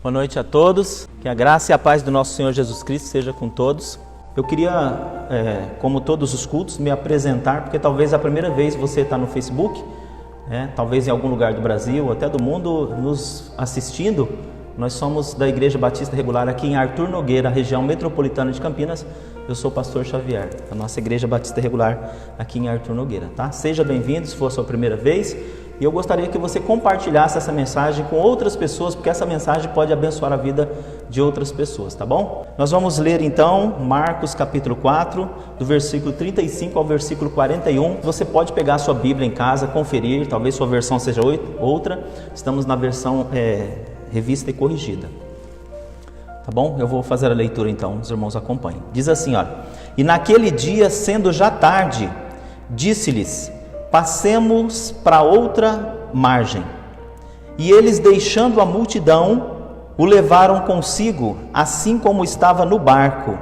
Boa noite a todos, que a graça e a paz do nosso Senhor Jesus Cristo seja com todos. Eu queria, como todos os cultos, me apresentar, porque talvez a primeira vez você está no Facebook, talvez em algum lugar do Brasil, até do mundo, nos assistindo. Nós somos da Igreja Batista Regular aqui em Arthur Nogueira, região metropolitana de Campinas. Eu sou o pastor Xavier, da nossa Igreja Batista Regular aqui em Arthur Nogueira, tá? Seja bem-vindo se for a sua primeira vez. E eu gostaria que você compartilhasse essa mensagem com outras pessoas, porque essa mensagem pode abençoar a vida de outras pessoas, tá bom? Nós vamos ler então Marcos capítulo 4, do versículo 35 ao versículo 41. Você pode pegar a sua Bíblia em casa, conferir, talvez sua versão seja outra. Estamos na versão revista e corrigida. Tá bom? Eu vou fazer a leitura então, os irmãos acompanhem. Diz assim, olha: E naquele dia, sendo já tarde, disse-lhes: Passemos para outra margem. E eles, deixando a multidão, o levaram consigo, assim como estava no barco.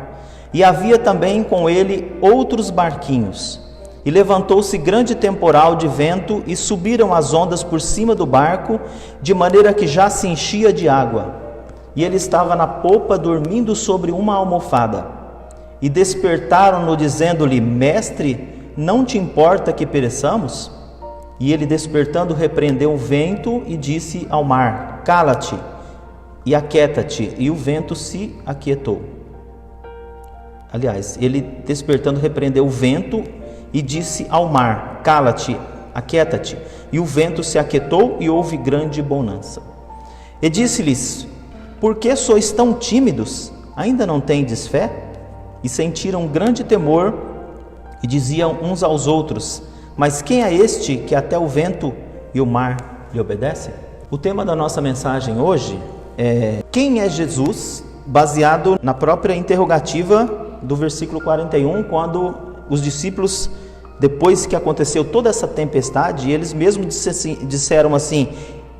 E havia também com ele outros barquinhos. E levantou-se grande temporal de vento, e subiram as ondas por cima do barco, de maneira que já se enchia de água. E ele estava na popa, dormindo sobre uma almofada. E despertaram-no, dizendo-lhe: Mestre, não te importa que pereçamos? E ele, despertando, repreendeu o vento e disse ao mar: Cala-te e aquieta-te. E o vento se aquietou. Aliás, ele, despertando, repreendeu o vento e disse ao mar: Cala-te, aquieta-te. E o vento se aquietou e houve grande bonança. E disse-lhes: Por que sois tão tímidos? Ainda não tendes fé? E sentiram grande temor e diziam uns aos outros: Mas quem é este que até o vento e o mar lhe obedecem? O tema da nossa mensagem hoje é quem é Jesus, baseado na própria interrogativa do versículo 41, quando os discípulos, depois que aconteceu toda essa tempestade, eles mesmos disseram assim: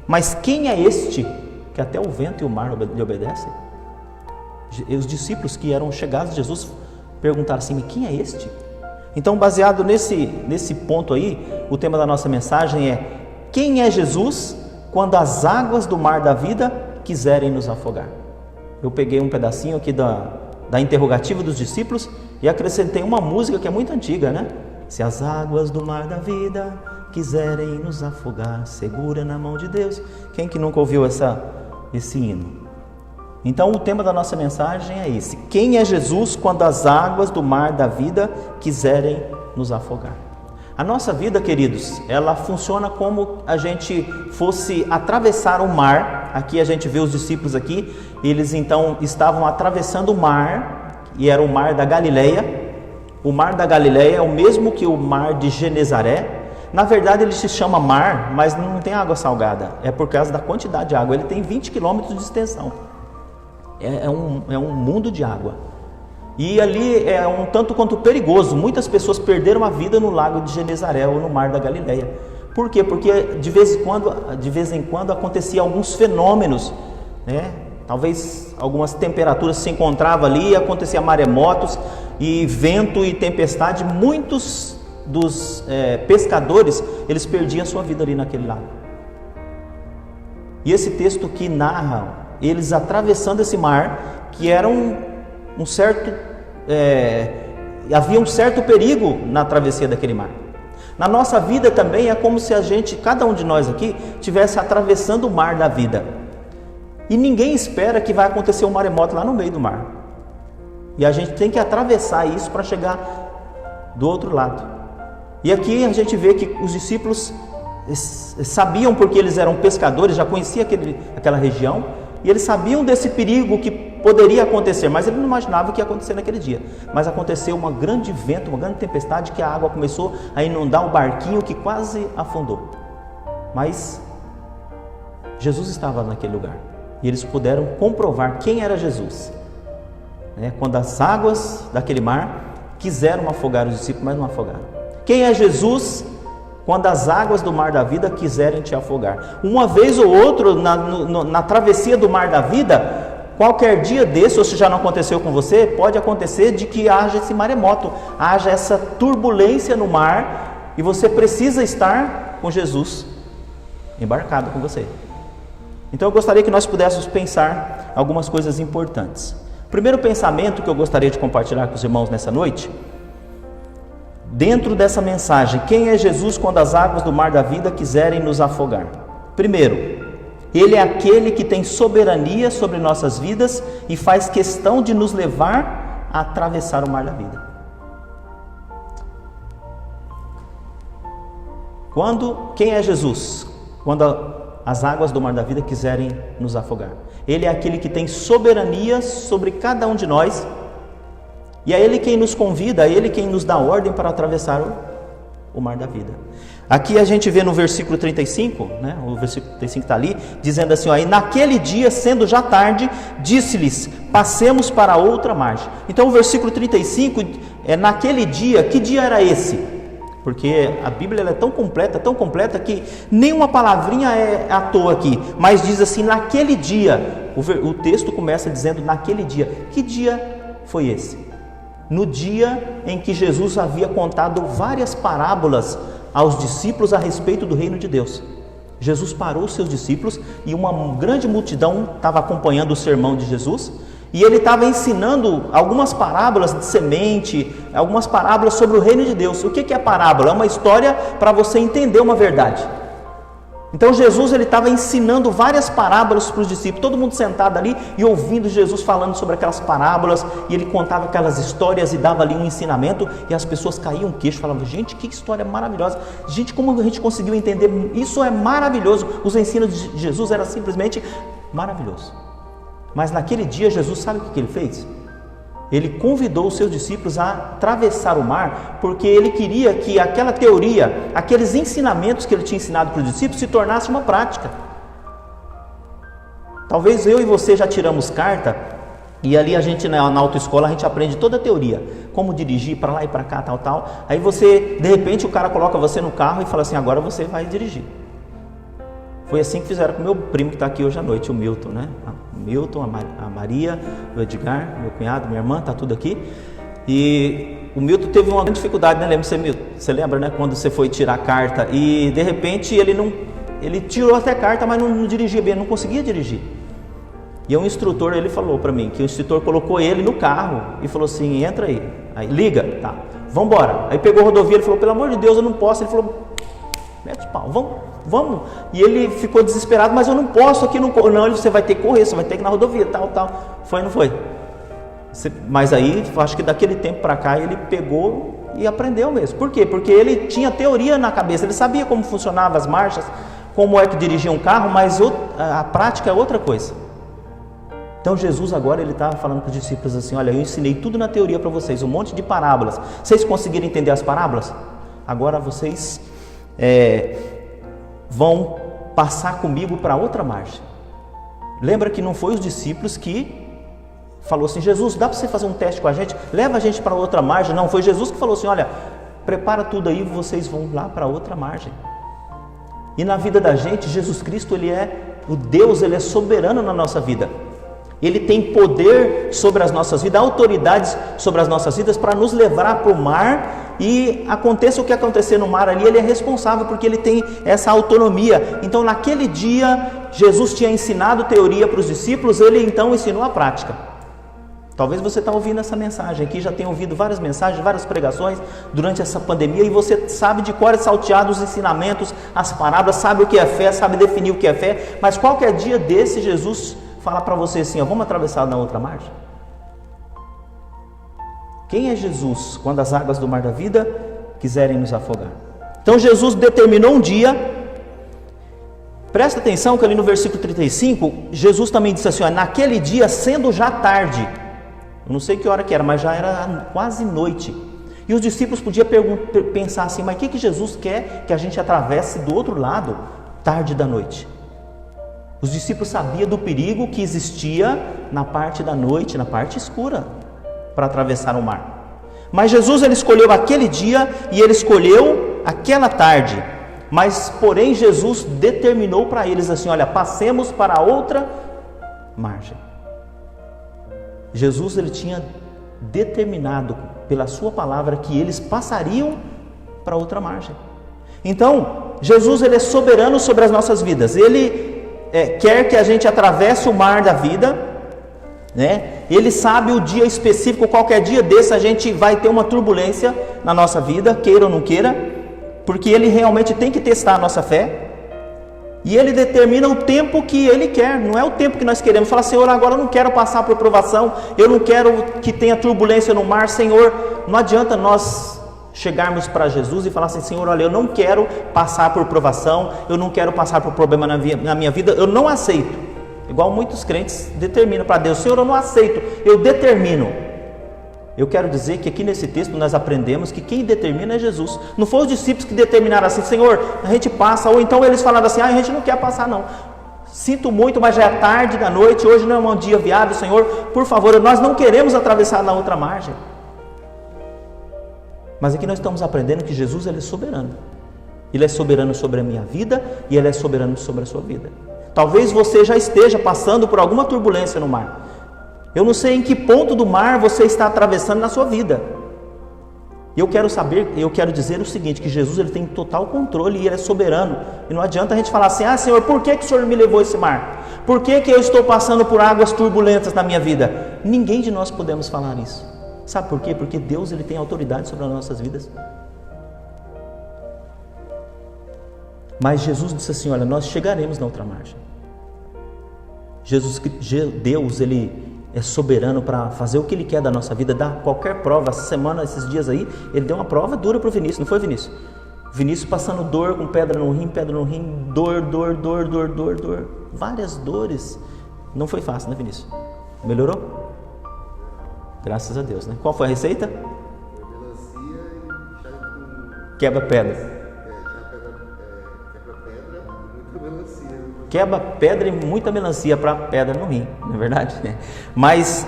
Mas quem é este que até o vento e o mar lhe obedecem? E os discípulos que eram chegados a Jesus perguntaram assim: Mas quem é este? Então, baseado nesse ponto aí, o tema da nossa mensagem é: quem é Jesus quando as águas do mar da vida quiserem nos afogar? Eu peguei um pedacinho aqui da interrogativa dos discípulos e acrescentei uma música que é muito antiga, né? Se as águas do mar da vida quiserem nos afogar, segura na mão de Deus. Quem que nunca ouviu esse hino? Então o tema da nossa mensagem é esse: quem é Jesus quando as águas do mar da vida quiserem nos afogar? A nossa vida, queridos, ela funciona como a gente fosse atravessar o mar. Aqui a gente vê os discípulos aqui, eles então estavam atravessando o mar, e era o mar da Galileia. O mar da Galileia é o mesmo que o mar de Genezaré. Na verdade ele se chama mar, mas não tem água salgada, é por causa da quantidade de água. Ele tem 20 quilômetros de extensão. É um mundo de água. E ali é um tanto quanto perigoso. Muitas pessoas perderam a vida no lago de Genezaré ou no mar da Galileia. Por quê? Porque de vez em quando acontecia alguns fenômenos, né? Talvez algumas temperaturas se encontravam ali e acontecia maremotos e vento e tempestade. Muitos dos pescadores, eles perdiam a sua vida ali naquele lago. E esse texto que narra eles atravessando esse mar, que era havia um certo perigo na travessia daquele mar. Na nossa vida também é como se cada um de nós aqui, estivesse atravessando o mar da vida. E ninguém espera que vai acontecer um maremoto lá no meio do mar. E a gente tem que atravessar isso para chegar do outro lado. E aqui a gente vê que os discípulos sabiam, porque eles eram pescadores, já conheciam aquela região, e eles sabiam desse perigo que poderia acontecer, mas eles não imaginavam que ia acontecer naquele dia. Mas aconteceu um grande vento, uma grande tempestade, que a água começou a inundar o barquinho, que quase afundou. Mas Jesus estava naquele lugar, e eles puderam comprovar quem era Jesus, quando as águas daquele mar quiseram afogar os discípulos, mas não afogaram. Quem é Jesus quando as águas do mar da vida quiserem te afogar? Uma vez ou outra, na travessia do mar da vida, qualquer dia desse, ou se já não aconteceu com você, pode acontecer de que haja esse maremoto, haja essa turbulência no mar, e você precisa estar com Jesus embarcado com você. Então eu gostaria que nós pudéssemos pensar algumas coisas importantes. O primeiro pensamento que eu gostaria de compartilhar com os irmãos nessa noite, dentro dessa mensagem, quem é Jesus quando as águas do mar da vida quiserem nos afogar? Primeiro, Ele é aquele que tem soberania sobre nossas vidas e faz questão de nos levar a atravessar o mar da vida. Quem é Jesus? Quando as águas do mar da vida quiserem nos afogar. Ele é aquele que tem soberania sobre cada um de nós. E é Ele quem nos convida, é Ele quem nos dá ordem para atravessar o mar da vida. Aqui a gente vê no versículo 35, né? O versículo 35 está ali, dizendo assim, ó, e naquele dia, sendo já tarde, disse-lhes, passemos para outra margem. Então o versículo 35 é naquele dia. Que dia era esse? Porque a Bíblia ela é tão completa que nenhuma palavrinha é à toa aqui, mas diz assim, naquele dia. O texto começa dizendo naquele dia. Que dia foi esse? No dia em que Jesus havia contado várias parábolas aos discípulos a respeito do reino de Deus. Jesus parou os seus discípulos e uma grande multidão estava acompanhando o sermão de Jesus. E ele estava ensinando algumas parábolas de semente, algumas parábolas sobre o reino de Deus. O que é parábola? É uma história para você entender uma verdade. Então Jesus ele estava ensinando várias parábolas para os discípulos, todo mundo sentado ali e ouvindo Jesus falando sobre aquelas parábolas, e ele contava aquelas histórias e dava ali um ensinamento, e as pessoas caíam o queixo, falavam, gente, que história maravilhosa, gente, como a gente conseguiu entender, isso é maravilhoso, os ensinos de Jesus eram simplesmente maravilhosos. Mas naquele dia Jesus sabe o que ele fez? Ele convidou os seus discípulos a atravessar o mar, porque ele queria que aquela teoria, aqueles ensinamentos que ele tinha ensinado para os discípulos se tornasse uma prática. Talvez eu e você já tiramos carta, e ali a gente na autoescola a gente aprende toda a teoria, como dirigir para lá e para cá, tal. Aí você, de repente o cara coloca você no carro e fala assim, agora você vai dirigir. Foi assim que fizeram com o meu primo que está aqui hoje à noite, o Milton, né? O Milton, a Maria, o Edgar, meu cunhado, minha irmã, está tudo aqui. E o Milton teve uma grande dificuldade, né? Lembra, você lembra, né? Quando você foi tirar a carta e de repente ele tirou até a carta, mas não dirigia bem, não conseguia dirigir. E um instrutor, ele falou para mim, que o instrutor colocou ele no carro e falou assim, entra aí, liga, tá, vamos embora. Aí pegou a rodovia, ele falou, pelo amor de Deus, eu não posso. Ele falou, mete o pau, vamos. E ele ficou desesperado, mas eu não posso aqui, não, você vai ter que correr, você vai ter que ir na rodovia, tal. Foi ou não foi? Mas aí, acho que daquele tempo para cá, ele pegou e aprendeu mesmo. Por quê? Porque ele tinha teoria na cabeça, ele sabia como funcionavam as marchas, como é que dirigia um carro, mas a prática é outra coisa. Então Jesus agora ele está falando para os discípulos assim, olha, eu ensinei tudo na teoria para vocês, um monte de parábolas. Vocês conseguiram entender as parábolas? Agora vocês vão passar comigo para outra margem. Lembra que não foi os discípulos que falou assim, Jesus, dá para você fazer um teste com a gente? Leva a gente para outra margem. Não, foi Jesus que falou assim, olha, prepara tudo aí, vocês vão lá para outra margem. E na vida da gente, Jesus Cristo, ele é o Deus, ele é soberano na nossa vida. Ele tem poder sobre as nossas vidas, autoridades sobre as nossas vidas para nos levar para o mar, e aconteça o que acontecer no mar ali, ele é responsável porque ele tem essa autonomia. Então naquele dia Jesus tinha ensinado teoria para os discípulos, ele então ensinou a prática. Talvez você está ouvindo essa mensagem aqui, já tenha ouvido várias mensagens, várias pregações durante essa pandemia, e você sabe de cor e salteado os ensinamentos, as parábolas, sabe o que é fé, sabe definir o que é fé, mas qualquer dia desse Jesus fala para você assim, ó, vamos atravessar na outra margem? Quem é Jesus quando as águas do mar da vida quiserem nos afogar? Então Jesus determinou um dia. Presta atenção que ali no versículo 35, Jesus também disse assim, ó, naquele dia, sendo já tarde, eu não sei que hora que era, mas já era quase noite, e os discípulos podiam pensar assim, mas o que Jesus quer que a gente atravesse do outro lado, tarde da noite? Os discípulos sabiam do perigo que existia na parte da noite, na parte escura, para atravessar o mar. Mas Jesus ele escolheu aquele dia e ele escolheu aquela tarde. Mas porém Jesus determinou para eles assim, olha, passemos para outra margem. Jesus ele tinha determinado pela sua palavra que eles passariam para outra margem. Então Jesus ele é soberano sobre as nossas vidas. Ele quer que a gente atravesse o mar da vida, né? Ele sabe o dia específico, qualquer dia desse a gente vai ter uma turbulência na nossa vida, queira ou não queira, porque Ele realmente tem que testar a nossa fé. E Ele determina o tempo que Ele quer, não é o tempo que nós queremos. Fala, Senhor, agora eu não quero passar por provação, eu não quero que tenha turbulência no mar, Senhor. Não adianta nós chegarmos para Jesus e falar assim, Senhor, olha, eu não quero passar por provação, eu não quero passar por problema na minha vida, eu não aceito. Igual muitos crentes determinam para Deus, Senhor, eu não aceito, eu determino. Eu quero dizer que aqui nesse texto nós aprendemos que quem determina é Jesus. Não foram os discípulos que determinaram assim, Senhor, a gente passa, ou então eles falaram assim, a gente não quer passar não. Sinto muito, mas já é tarde da noite, hoje não é um dia viável, Senhor, por favor, nós não queremos atravessar na outra margem. Mas aqui nós estamos aprendendo que Jesus, Ele é soberano. Ele é soberano sobre a minha vida e Ele é soberano sobre a sua vida. Talvez você já esteja passando por alguma turbulência no mar. Eu não sei em que ponto do mar você está atravessando na sua vida. Eu quero dizer o seguinte, que Jesus, Ele tem total controle e Ele é soberano. E não adianta a gente falar assim, Senhor, por que o Senhor me levou a esse mar? Por que eu estou passando por águas turbulentas na minha vida? Ninguém de nós podemos falar isso. Sabe por quê? Porque Deus, Ele tem autoridade sobre as nossas vidas. Mas Jesus disse assim, olha, nós chegaremos na outra margem. Deus, Ele é soberano para fazer o que Ele quer da nossa vida, dar qualquer prova. Essa semana, esses dias aí, Ele deu uma prova dura para o Vinícius, não foi, Vinícius? Vinícius passando dor, com pedra no rim, dor, várias dores. Não foi fácil, né, Vinícius? Melhorou? Graças a Deus, né? Qual foi a receita? Melancia e chá com... Quebra pedra. Quebra pedra e muita melancia para pedra no rim, não é verdade? Mas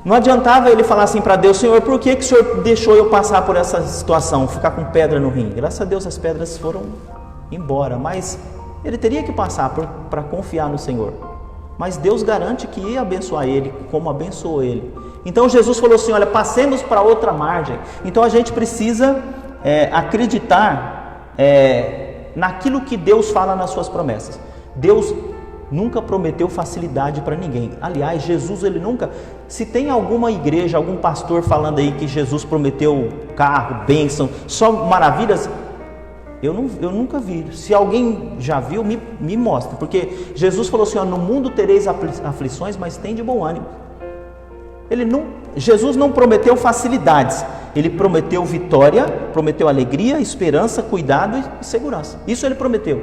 não adiantava ele falar assim para Deus, Senhor, por que o Senhor deixou eu passar por essa situação, ficar com pedra no rim? Graças a Deus as pedras foram embora, mas ele teria que passar para confiar no Senhor. Mas Deus garante que ia abençoar ele, como abençoou ele. Então Jesus falou assim, olha, passemos para outra margem. Então a gente precisa acreditar naquilo que Deus fala nas suas promessas. Deus nunca prometeu facilidade para ninguém. Aliás, Jesus, Ele nunca... Se tem alguma igreja, algum pastor falando aí que Jesus prometeu carro, bênção, só maravilhas... Eu nunca vi. Se alguém já viu, me mostra. Porque Jesus falou assim, ó, no mundo tereis aflições, mas tem de bom ânimo. Jesus não prometeu facilidades. Ele prometeu vitória, prometeu alegria, esperança, cuidado e segurança. Isso Ele prometeu.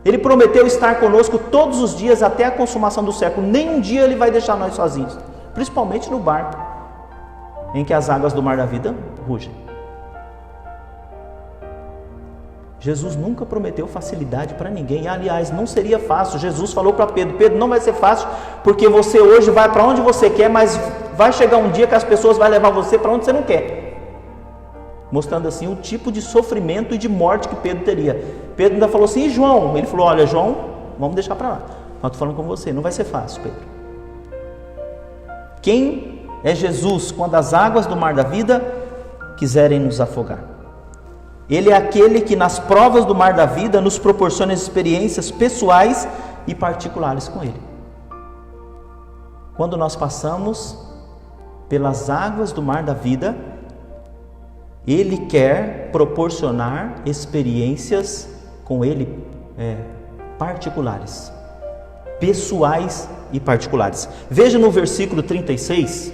Ele prometeu estar conosco todos os dias até a consumação do século. Nem um dia Ele vai deixar nós sozinhos. Principalmente no barco, em que as águas do mar da vida rugem. Jesus nunca prometeu facilidade para ninguém. Aliás, não seria fácil. Jesus falou para Pedro, Pedro, não vai ser fácil, porque você hoje vai para onde você quer, mas vai chegar um dia que as pessoas vão levar você para onde você não quer. Mostrando assim o tipo de sofrimento e de morte que Pedro teria. Pedro ainda falou assim, e João? Ele falou, olha João, vamos deixar para lá. Eu estou falando com você, não vai ser fácil, Pedro. Quem é Jesus quando as águas do mar da vida quiserem nos afogar? Ele é aquele que nas provas do mar da vida nos proporciona experiências pessoais e particulares com Ele. Quando nós passamos pelas águas do mar da vida, Ele quer proporcionar experiências com Ele particulares, pessoais e particulares. Veja no versículo 36,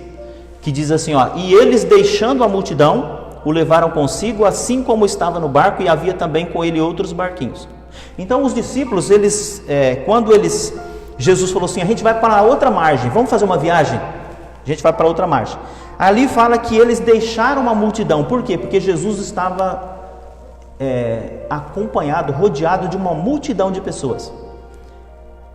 que diz assim, ó, e eles deixando a multidão, o levaram consigo, assim como estava no barco, e havia também com ele outros barquinhos. Então os discípulos, Jesus falou assim, a gente vai para a outra margem, vamos fazer uma viagem? A gente vai para outra margem. Ali fala que eles deixaram a multidão. Por quê? Porque Jesus estava acompanhado, rodeado de uma multidão de pessoas.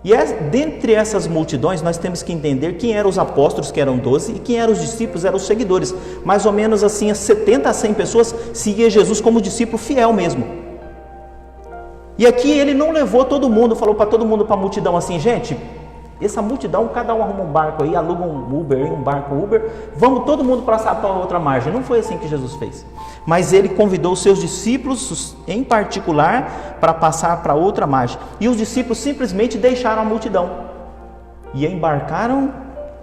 E dentre essas multidões nós temos que entender quem eram os apóstolos, que eram 12, e quem eram os discípulos, eram os seguidores. Mais ou menos assim, 70 a 100 pessoas seguiam Jesus como discípulo fiel mesmo. E aqui ele não levou todo mundo, falou para todo mundo, para a multidão assim, gente, essa multidão, cada um arruma um barco aí, aluga um Uber, um barco Uber, vamos todo mundo passar para a outra margem. Não foi assim que Jesus fez. Mas ele convidou os seus discípulos, em particular, para passar para outra margem. E os discípulos simplesmente deixaram a multidão e embarcaram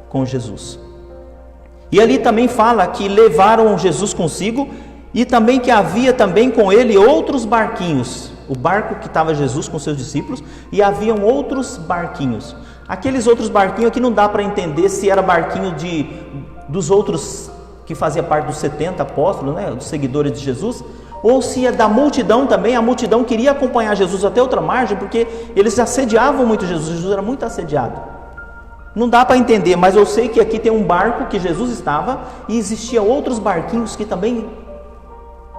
com Jesus. E ali também fala que levaram Jesus consigo e também que havia também com ele outros barquinhos. O barco que estava Jesus com seus discípulos e haviam outros barquinhos. Aqueles outros barquinhos aqui não dá para entender se era barquinho dos outros que fazia parte dos 70 apóstolos, né, dos seguidores de Jesus, ou se é da multidão também. A multidão queria acompanhar Jesus até outra margem, porque eles assediavam muito Jesus. Jesus era muito assediado. Não dá para entender, mas eu sei que aqui tem um barco que Jesus estava e existia outros barquinhos que também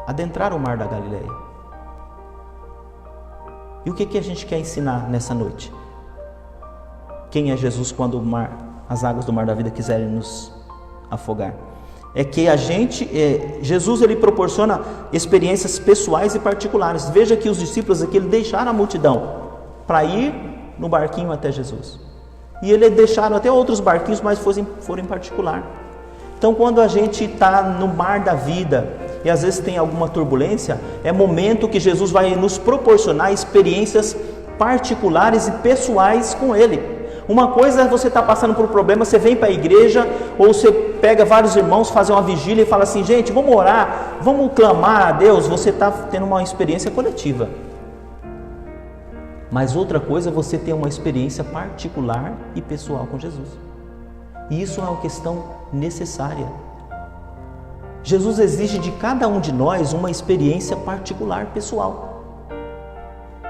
adentraram o mar da Galileia. E o que a gente quer ensinar nessa noite? Quem é Jesus quando as águas do mar da vida quiserem nos afogar? É que Jesus ele proporciona experiências pessoais e particulares. Veja que os discípulos aqui deixaram a multidão para ir no barquinho até Jesus. E eles deixaram até outros barquinhos, mas foram em particular. Então, quando a gente está no mar da vida e às vezes tem alguma turbulência, é momento que Jesus vai nos proporcionar experiências particulares e pessoais com Ele. Uma coisa é você estar passando por um problema, você vem para a igreja ou você pega vários irmãos, fazer uma vigília e fala assim, gente, vamos orar, vamos clamar a Deus. Você está tendo uma experiência coletiva. Mas outra coisa é você ter uma experiência particular e pessoal com Jesus. E isso é uma questão necessária. Jesus exige de cada um de nós uma experiência particular, pessoal.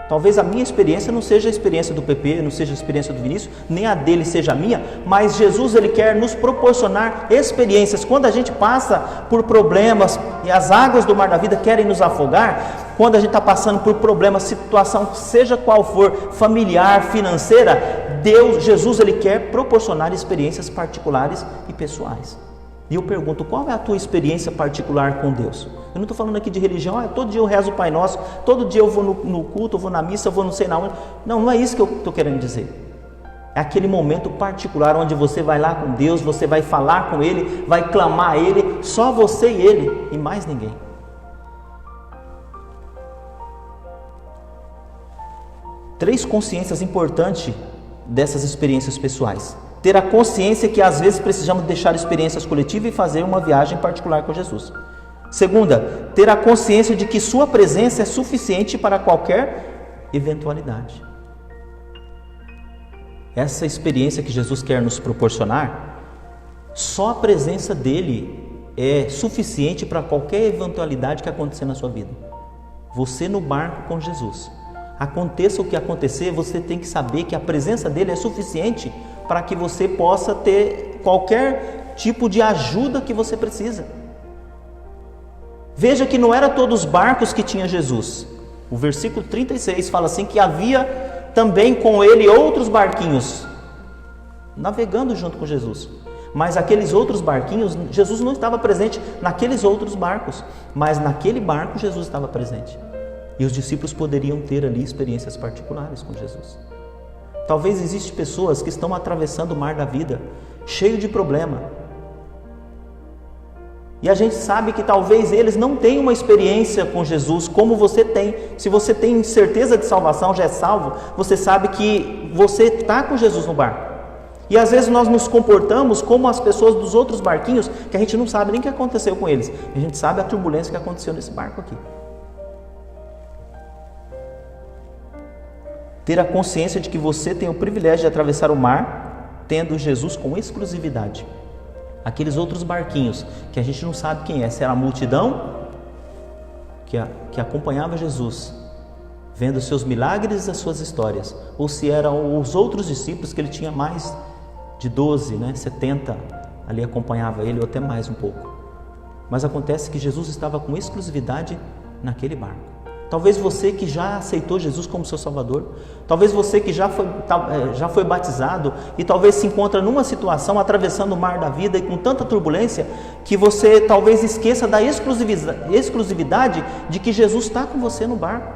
Talvez a minha experiência não seja a experiência do PP, não seja a experiência do Vinícius, nem a dele seja a minha, mas Jesus ele quer nos proporcionar experiências. Quando a gente passa por problemas e as águas do mar da vida querem nos afogar, quando a gente está passando por problemas, situação seja qual for, familiar, financeira, Jesus ele quer proporcionar experiências particulares e pessoais. E eu pergunto, qual é a tua experiência particular com Deus? Eu não estou falando aqui de religião, todo dia eu rezo o Pai Nosso, todo dia eu vou no culto, eu vou na missa, eu vou não sei na onde. Não é isso que eu estou querendo dizer. É aquele momento particular onde você vai lá com Deus, você vai falar com Ele, vai clamar a Ele, só você e Ele e mais ninguém. Três consciências importantes dessas experiências pessoais. Ter a consciência que às vezes precisamos deixar experiências coletivas e fazer uma viagem particular com Jesus. Segunda, ter a consciência de que sua presença é suficiente para qualquer eventualidade. Essa experiência que Jesus quer nos proporcionar, só a presença dele é suficiente para qualquer eventualidade que acontecer na sua vida. Você no barco com Jesus. Aconteça o que acontecer, você tem que saber que a presença dele é suficiente para que você possa ter qualquer tipo de ajuda que você precisa. Veja que não era todos os barcos que tinha Jesus. O versículo 36 fala assim que havia também com ele outros barquinhos navegando junto com Jesus. Mas aqueles outros barquinhos, Jesus não estava presente naqueles outros barcos, mas naquele barco Jesus estava presente. E os discípulos poderiam ter ali experiências particulares com Jesus. Talvez existam pessoas que estão atravessando o mar da vida, cheio de problema. E a gente sabe que talvez eles não tenham uma experiência com Jesus como você tem. Se você tem certeza de salvação, já é salvo, você sabe que você está com Jesus no barco. E às vezes nós nos comportamos como as pessoas dos outros barquinhos, que a gente não sabe nem o que aconteceu com eles. A gente sabe a turbulência que aconteceu nesse barco aqui. Ter a consciência de que você tem o privilégio de atravessar o mar, tendo Jesus com exclusividade. Aqueles outros barquinhos, que a gente não sabe quem é, se era a multidão que acompanhava Jesus, vendo os seus milagres e as suas histórias, ou se eram os outros discípulos, que ele tinha mais de 12, 70, ali acompanhava ele, ou até mais um pouco. Mas acontece que Jesus estava com exclusividade naquele barco. Talvez você que já aceitou Jesus como seu Salvador, talvez você que já foi batizado e talvez se encontra numa situação atravessando o mar da vida e com tanta turbulência que você talvez esqueça da exclusividade de que Jesus está com você no barco.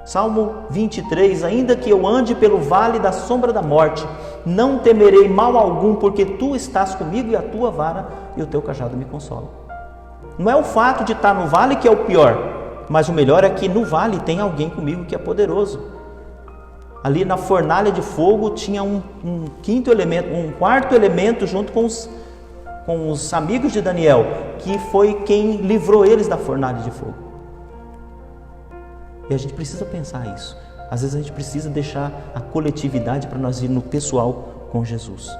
Salmo 23, ainda que eu ande pelo vale da sombra da morte, não temerei mal algum, porque tu estás comigo e a tua vara e o teu cajado me consolam. Não é o fato de estar no vale que é o pior, mas o melhor é que no vale tem alguém comigo que é poderoso. Ali na fornalha de fogo tinha um quarto elemento junto com os amigos de Daniel, que foi quem livrou eles da fornalha de fogo. E a gente precisa pensar isso. Às vezes a gente precisa deixar a coletividade para nós ir no pessoal com Jesus.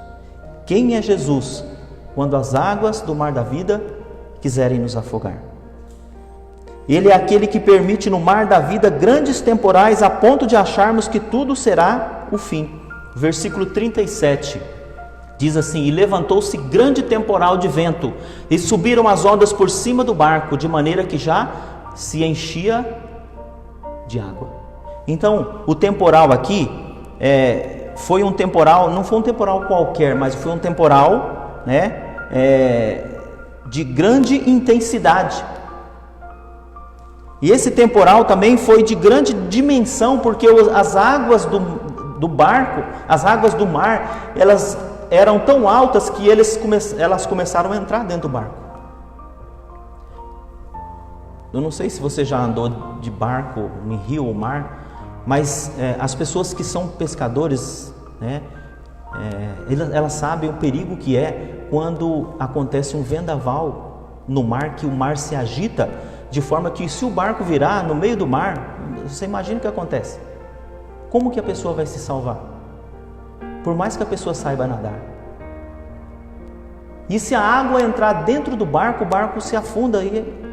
Quem é Jesus quando as águas do mar da vida quiserem nos afogar? Ele é aquele que permite no mar da vida grandes temporais a ponto de acharmos que tudo será o fim. Versículo 37 diz assim: e levantou-se grande temporal de vento e subiram as ondas por cima do barco, de maneira que já se enchia de água. Então, o temporal aqui foi um temporal, não foi um temporal qualquer, mas foi um temporal, de grande intensidade. E esse temporal também foi de grande dimensão, porque as águas do barco, as águas do mar, elas eram tão altas que elas começaram a entrar dentro do barco. Eu não sei se você já andou de barco em rio ou mar, mas as pessoas que são pescadores, elas sabem o perigo que é quando acontece um vendaval no mar, que o mar se agita, de forma que se o barco virar no meio do mar, você imagina o que acontece. Como que a pessoa vai se salvar? Por mais que a pessoa saiba nadar. E se a água entrar dentro do barco, o barco se afunda e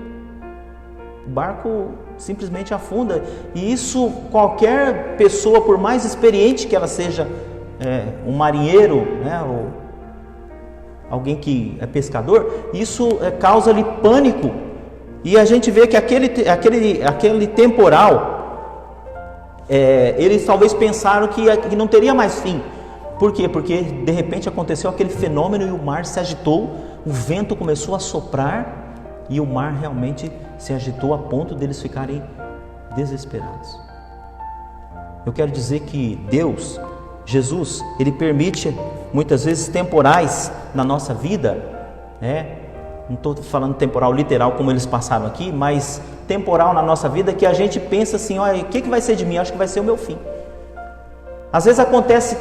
o barco simplesmente afunda. E isso, qualquer pessoa, por mais experiente que ela seja, um marinheiro, ou alguém que é pescador, isso causa-lhe pânico. E a gente vê que aquele temporal, eles talvez pensaram que não teria mais fim. Por quê? Porque de repente aconteceu aquele fenômeno e o mar se agitou, o vento começou a soprar e o mar realmente se agitou a ponto deles ficarem desesperados. Eu quero dizer que Deus, Jesus, Ele permite muitas vezes temporais na nossa vida, não estou falando temporal literal como eles passaram aqui, mas temporal na nossa vida que a gente pensa assim: olha, o que vai ser de mim? Acho que vai ser o meu fim. Às vezes acontece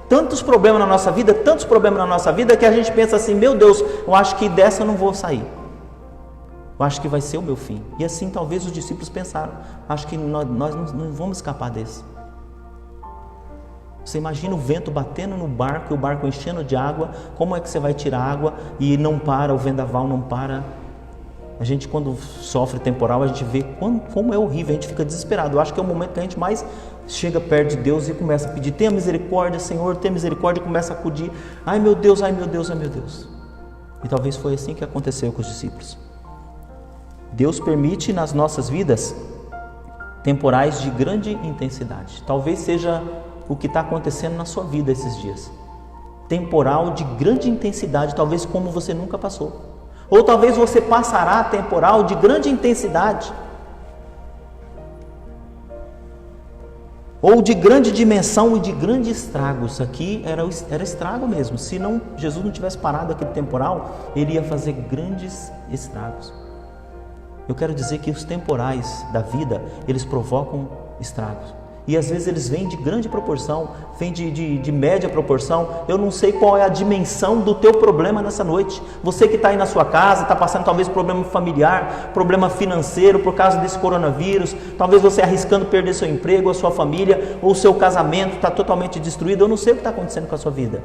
tantos problemas na nossa vida, que a gente pensa assim: meu Deus, eu acho que dessa eu não vou sair. Eu acho que vai ser o meu fim. E assim talvez os discípulos pensaram: acho que nós não vamos escapar desse. Você imagina o vento batendo no barco e o barco enchendo de água. Como é que você vai tirar água e não para, o vendaval não para? A gente, quando sofre temporal, a gente vê como é horrível, a gente fica desesperado. Eu acho que é o momento que a gente mais chega perto de Deus e começa a pedir: tenha misericórdia, Senhor, tenha misericórdia, e começa a acudir: ai meu Deus, ai meu Deus, ai meu Deus. E talvez foi assim que aconteceu com os discípulos. Deus permite nas nossas vidas temporais de grande intensidade. Talvez seja o que está acontecendo na sua vida esses dias. Temporal de grande intensidade, talvez como você nunca passou. Ou talvez você passará temporal de grande intensidade. Ou de grande dimensão e de grandes estragos. Aqui era estrago mesmo. Se Jesus não tivesse parado aquele temporal, ele ia fazer grandes estragos. Eu quero dizer que os temporais da vida, eles provocam estragos. E às vezes eles vêm de grande proporção, vêm de média proporção. Eu não sei qual é a dimensão do teu problema nessa noite. Você que está aí na sua casa, está passando talvez problema familiar, problema financeiro por causa desse coronavírus. Talvez você arriscando perder seu emprego, a sua família, ou o seu casamento está totalmente destruído. Eu não sei o que está acontecendo com a sua vida.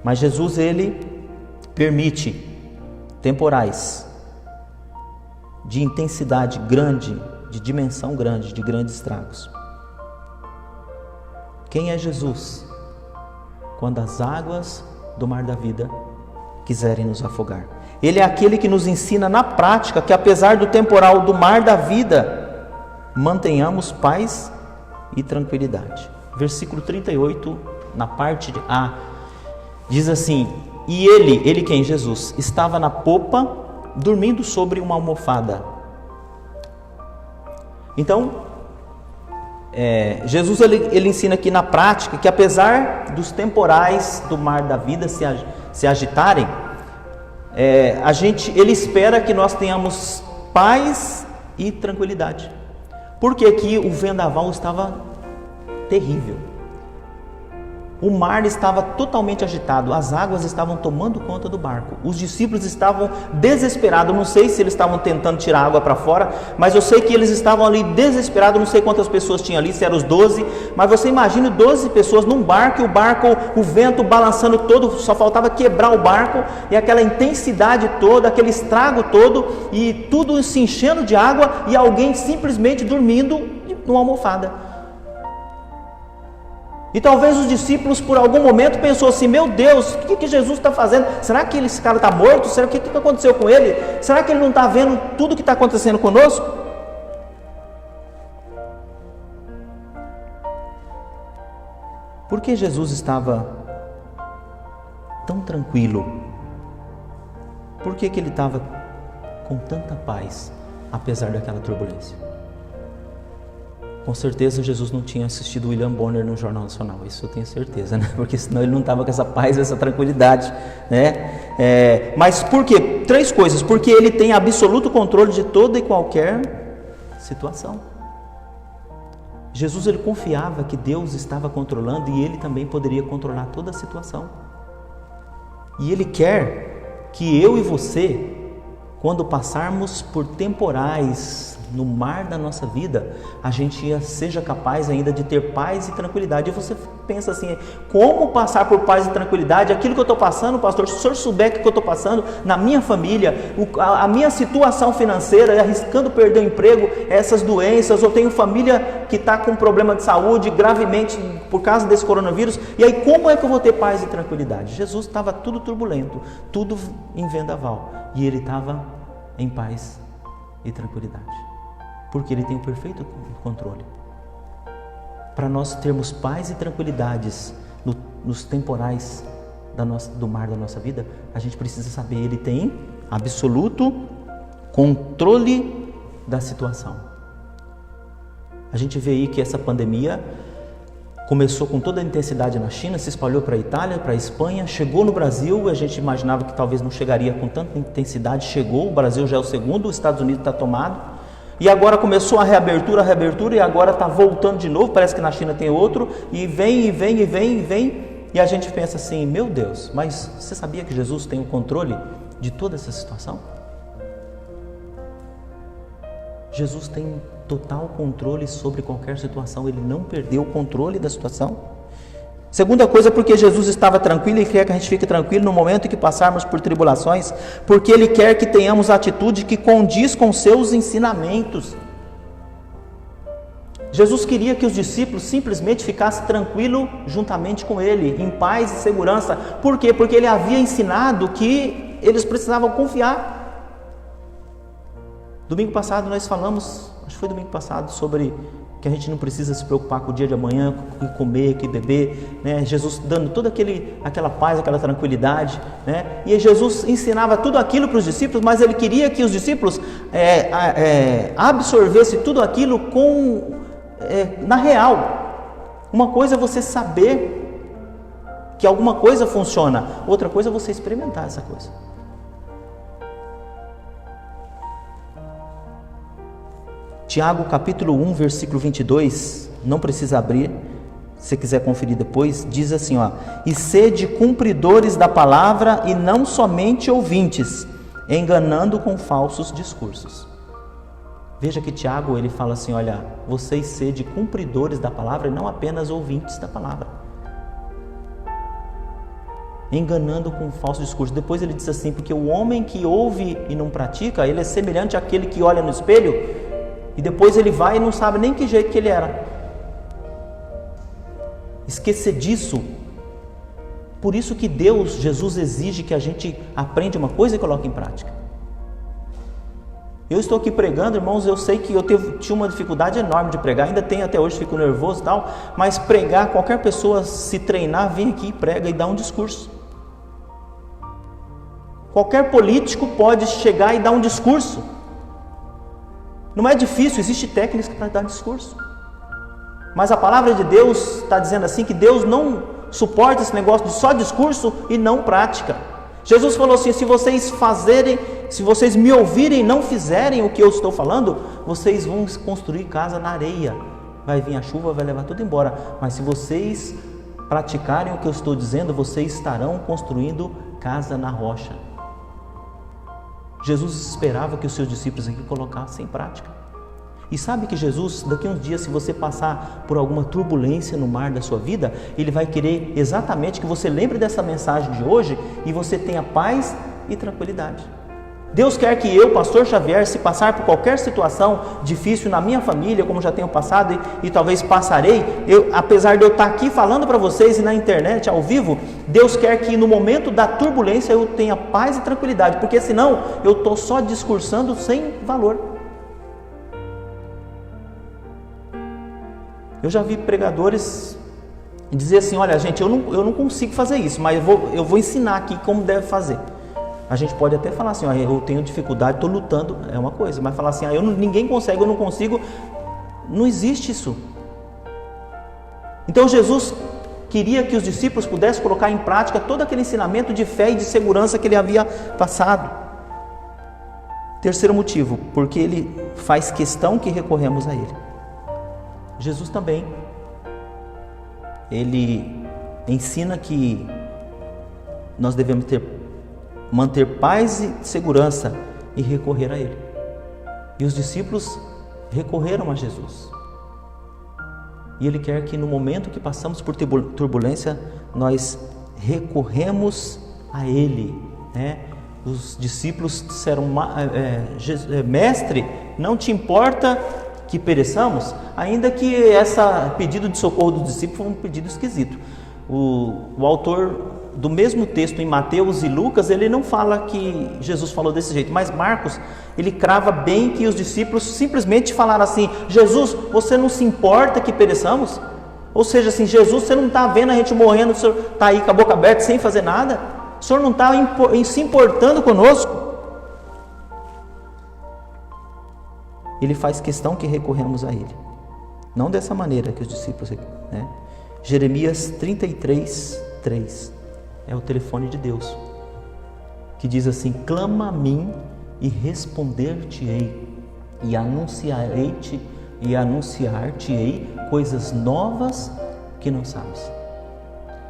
Mas Jesus, Ele permite temporais de intensidade grande, de dimensão grande, de grandes estragos. Quem é Jesus quando as águas do mar da vida quiserem nos afogar? Ele é aquele que nos ensina na prática que apesar do temporal do mar da vida, mantenhamos paz e tranquilidade. Versículo 38, na parte de A, diz assim: e ele quem? Jesus, estava na popa, dormindo sobre uma almofada. Então, Jesus ele ensina aqui na prática que apesar dos temporais do mar da vida se agitarem, ele espera que nós tenhamos paz e tranquilidade. Porque aqui o vendaval estava terrível. O mar estava totalmente agitado, as águas estavam tomando conta do barco. Os discípulos estavam desesperados, não sei se eles estavam tentando tirar água para fora, mas eu sei que eles estavam ali desesperados, não sei quantas pessoas tinham ali, se eram os 12, mas você imagina 12 pessoas num barco, o vento balançando todo, só faltava quebrar o barco, e aquela intensidade toda, aquele estrago todo, e tudo se enchendo de água, e alguém simplesmente dormindo numa almofada. E talvez os discípulos por algum momento pensou assim: meu Deus, o que Jesus está fazendo? Será que esse cara está morto? Será que aconteceu com ele? Será que ele não está vendo tudo o que está acontecendo conosco? Por que Jesus estava tão tranquilo? Por que ele estava com tanta paz, apesar daquela turbulência? Com certeza Jesus não tinha assistido William Bonner no Jornal Nacional, isso eu tenho certeza, né? Porque senão ele não estava com essa paz, essa tranquilidade, né? Mas por quê? 3 coisas: porque ele tem absoluto controle de toda e qualquer situação. Jesus ele confiava que Deus estava controlando e ele também poderia controlar toda a situação. E ele quer que eu e você, quando passarmos por temporais no mar da nossa vida, a gente seja capaz ainda de ter paz e tranquilidade. E você pensa assim: como passar por paz e tranquilidade? Aquilo que eu estou passando, pastor, se o senhor souber o que eu estou passando na minha família, a minha situação financeira, arriscando perder o emprego, essas doenças, eu tenho família que está com problema de saúde gravemente por causa desse coronavírus, e aí como é que eu vou ter paz e tranquilidade? Jesus estava tudo turbulento, tudo em vendaval, e ele estava em paz e tranquilidade, porque ele tem o perfeito controle. Para nós termos paz e tranquilidades nos temporais do mar da nossa vida, a gente precisa saber: ele tem absoluto controle da situação. A gente vê aí que essa pandemia começou com toda a intensidade na China, se espalhou para a Itália, para a Espanha, chegou no Brasil. A gente imaginava que talvez não chegaria com tanta intensidade, chegou. O Brasil já é o segundo, os Estados Unidos está tomado. E agora começou a reabertura, e agora está voltando de novo. Parece que na China tem outro, e vem. E a gente pensa assim: meu Deus, mas você sabia que Jesus tem o controle de toda essa situação? Jesus tem total controle sobre qualquer situação, ele não perdeu o controle da situação. Segunda coisa, porque Jesus estava tranquilo e quer que a gente fique tranquilo no momento em que passarmos por tribulações, porque ele quer que tenhamos atitude que condiz com seus ensinamentos. Jesus queria que os discípulos simplesmente ficassem tranquilos juntamente com ele, em paz e segurança. Por quê? Porque ele havia ensinado que eles precisavam confiar. Domingo passado nós falamos, acho que foi domingo passado, sobre que a gente não precisa se preocupar com o dia de amanhã, com comer, com beber, né? Jesus dando toda aquela paz, aquela tranquilidade, né? E Jesus ensinava tudo aquilo para os discípulos, mas ele queria que os discípulos absorvessem tudo aquilo na real. Uma coisa é você saber que alguma coisa funciona, outra coisa é você experimentar essa coisa. Tiago capítulo 1, versículo 22, não precisa abrir, se quiser conferir depois, diz assim, ó: e sede cumpridores da palavra e não somente ouvintes, enganando com falsos discursos. Veja que Tiago ele fala assim: olha, vocês sede cumpridores da palavra e não apenas ouvintes da palavra, enganando com falso discurso. Depois ele diz assim: porque o homem que ouve e não pratica, ele é semelhante àquele que olha no espelho e depois ele vai e não sabe nem que jeito que ele era. Esquecer disso. Por isso que Jesus exige que a gente aprenda uma coisa e coloque em prática. Eu estou aqui pregando, irmãos, eu sei que eu tinha uma dificuldade enorme de pregar, ainda tenho até hoje, fico nervoso e tal, mas pregar, qualquer pessoa se treinar, vem aqui, prega e dá um discurso. Qualquer político pode chegar e dar um discurso. Não é difícil, existe técnicas para dar discurso. Mas a palavra de Deus está dizendo assim que Deus não suporta esse negócio de só discurso e não prática. Jesus falou assim: se vocês me ouvirem e não fizerem o que eu estou falando, vocês vão construir casa na areia. Vai vir a chuva, vai levar tudo embora. Mas se vocês praticarem o que eu estou dizendo, vocês estarão construindo casa na rocha. Jesus esperava que os seus discípulos aqui colocassem em prática. E sabe que Jesus, daqui a uns dias, se você passar por alguma turbulência no mar da sua vida, Ele vai querer exatamente que você lembre dessa mensagem de hoje e você tenha paz e tranquilidade. Deus quer que eu, pastor Xavier, se passar por qualquer situação difícil na minha família, como já tenho passado e talvez passarei, apesar de eu estar aqui falando para vocês e na internet, ao vivo, Deus quer que no momento da turbulência eu tenha paz e tranquilidade, porque senão eu estou só discursando sem valor. Eu já vi pregadores dizer assim: olha gente, eu não consigo fazer isso, mas eu vou ensinar aqui como deve fazer. A gente pode até falar assim: ó, eu tenho dificuldade, estou lutando, é uma coisa, mas falar assim: ninguém consegue, eu não consigo, não existe isso. Então Jesus queria que os discípulos pudessem colocar em prática todo aquele ensinamento de fé e de segurança que Ele havia passado. Terceiro motivo, porque Ele faz questão que recorremos a Ele. Jesus também, Ele ensina que nós devemos manter paz e segurança e recorrer a Ele. E os discípulos recorreram a Jesus. E Ele quer que no momento que passamos por turbulência, nós recorremos a Ele, né? Os discípulos disseram: Mestre, não te importa que pereçamos? Ainda que esse pedido de socorro do discípulo foi um pedido esquisito. O autor do mesmo texto em Mateus e Lucas, ele não fala que Jesus falou desse jeito, mas Marcos, ele crava bem que os discípulos simplesmente falaram assim: Jesus, você não se importa que pereçamos? Ou seja, assim, Jesus, você não está vendo a gente morrendo, o Senhor está aí com a boca aberta sem fazer nada? O Senhor não está se importando conosco? Ele faz questão que recorremos a Ele, não dessa maneira que os discípulos, né? Jeremias 33:3 é o telefone de Deus, que diz assim: clama a mim e responder-te-ei, e anunciar-te-ei coisas novas que não sabes.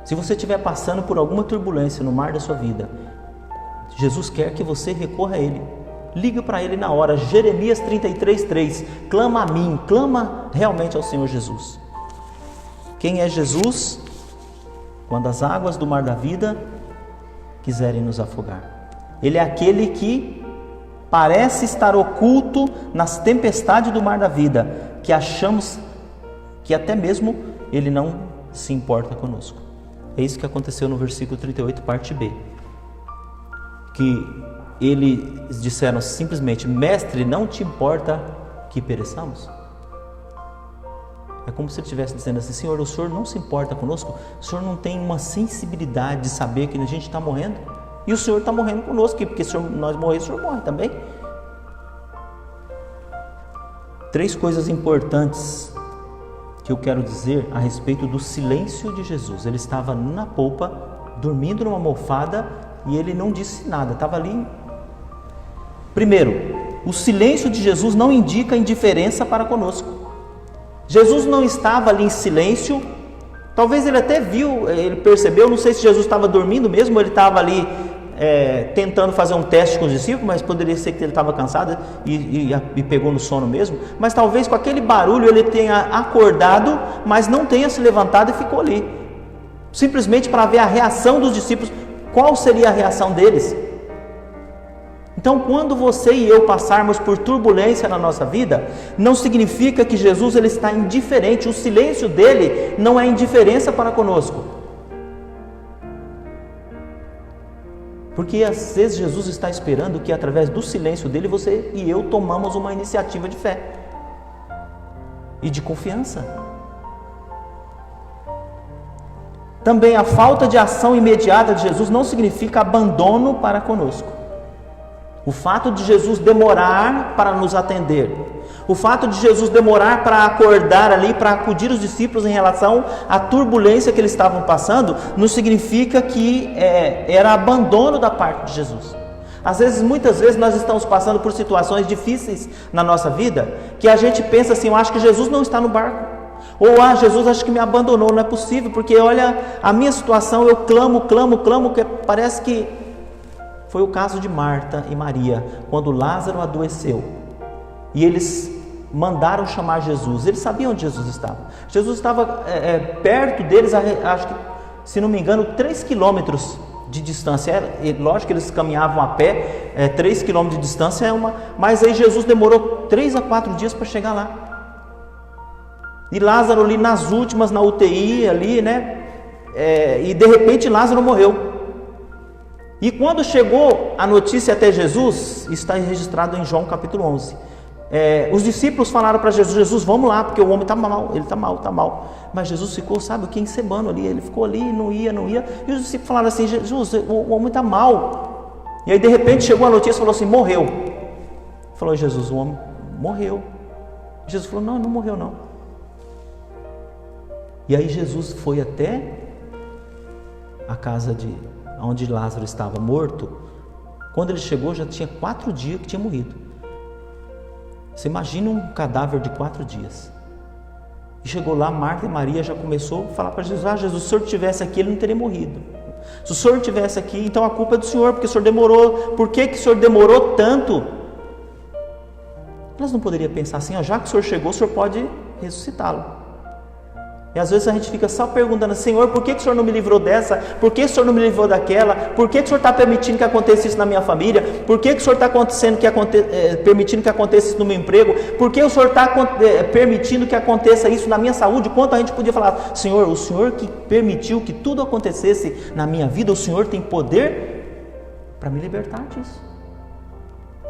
Se você estiver passando por alguma turbulência no mar da sua vida, Jesus quer que você recorra a Ele. Liga para Ele na hora. Jeremias 33:3, clama a mim, clama realmente ao Senhor Jesus. Quem é Jesus? Quando as águas do mar da vida quiserem nos afogar. Ele é aquele que parece estar oculto nas tempestades do mar da vida, que achamos que até mesmo Ele não se importa conosco. É isso que aconteceu no versículo 38, parte B. Que eles disseram simplesmente: Mestre, não te importa que pereçamos? É como se ele estivesse dizendo assim: Senhor, o Senhor não se importa conosco? O Senhor não tem uma sensibilidade de saber que a gente está morrendo? E o Senhor está morrendo conosco, porque se nós morrermos, o Senhor morre também. 3 coisas importantes que eu quero dizer a respeito do silêncio de Jesus. Ele estava na polpa, dormindo numa almofada, e Ele não disse nada, estava ali. Primeiro, o silêncio de Jesus não indica indiferença para conosco. Jesus não estava ali em silêncio. Talvez ele até viu, ele percebeu, não sei se Jesus estava dormindo mesmo, ou ele estava ali tentando fazer um teste com os discípulos, mas poderia ser que ele estava cansado e pegou no sono mesmo. Mas talvez com aquele barulho ele tenha acordado, mas não tenha se levantado e ficou ali, simplesmente para ver a reação dos discípulos. Qual seria a reação deles? Então, quando você e eu passarmos por turbulência na nossa vida, não significa que Jesus ele está indiferente. O silêncio dele não é indiferença para conosco. Porque às vezes Jesus está esperando que através do silêncio dele você e eu tomamos uma iniciativa de fé e de confiança. Também a falta de ação imediata de Jesus não significa abandono para conosco. O fato de Jesus demorar para nos atender, O fato de Jesus demorar para acordar ali, para acudir os discípulos em relação à turbulência que eles estavam passando, não significa que era abandono da parte de Jesus. Às vezes, muitas vezes, nós estamos passando por situações difíceis na nossa vida, que a gente pensa assim, eu acho que Jesus não está no barco. Ou, Jesus acho que me abandonou, não é possível, porque olha a minha situação, eu clamo, que parece que foi o caso de Marta e Maria, quando Lázaro adoeceu. E eles mandaram chamar Jesus. Eles sabiam onde Jesus estava. Jesus estava perto deles, acho que, se não me engano, 3 quilômetros de distância. Lógico que eles caminhavam a pé, 3 quilômetros de distância mas aí Jesus demorou 3 a 4 dias para chegar lá. E Lázaro ali nas últimas, na UTI ali, né? E de repente Lázaro morreu. E quando chegou a notícia até Jesus, está registrado em João capítulo 11. Os discípulos falaram para Jesus, Jesus, vamos lá, porque o homem está mal, ele está mal. Mas Jesus ficou, sabe o que, encebando ali, ele ficou ali, não ia. E os discípulos falaram assim, Jesus, o homem está mal. E aí de repente chegou a notícia e falou assim, morreu. Falou Jesus, o homem morreu. Jesus falou, não morreu não. E aí Jesus foi até a casa onde Lázaro estava morto. Quando ele chegou já tinha 4 dias que tinha morrido. Você imagina um cadáver de 4 dias. E chegou lá, Marta e Maria já começou a falar para Jesus, Jesus, se o Senhor estivesse aqui, ele não teria morrido. Se o Senhor estivesse aqui, então a culpa é do Senhor, porque o Senhor demorou. Por que o Senhor demorou tanto? Elas não poderiam pensar assim, já que o Senhor chegou, o Senhor pode ressuscitá-lo. E às vezes a gente fica só perguntando, Senhor, por que o Senhor não me livrou dessa? Por que o Senhor não me livrou daquela? Por que o Senhor está permitindo que aconteça isso na minha família? Por que o Senhor está permitindo que aconteça isso no meu emprego? Por que o Senhor está permitindo que aconteça isso na minha saúde? Quanto a gente podia falar, Senhor, o Senhor que permitiu que tudo acontecesse na minha vida, o Senhor tem poder para me libertar disso.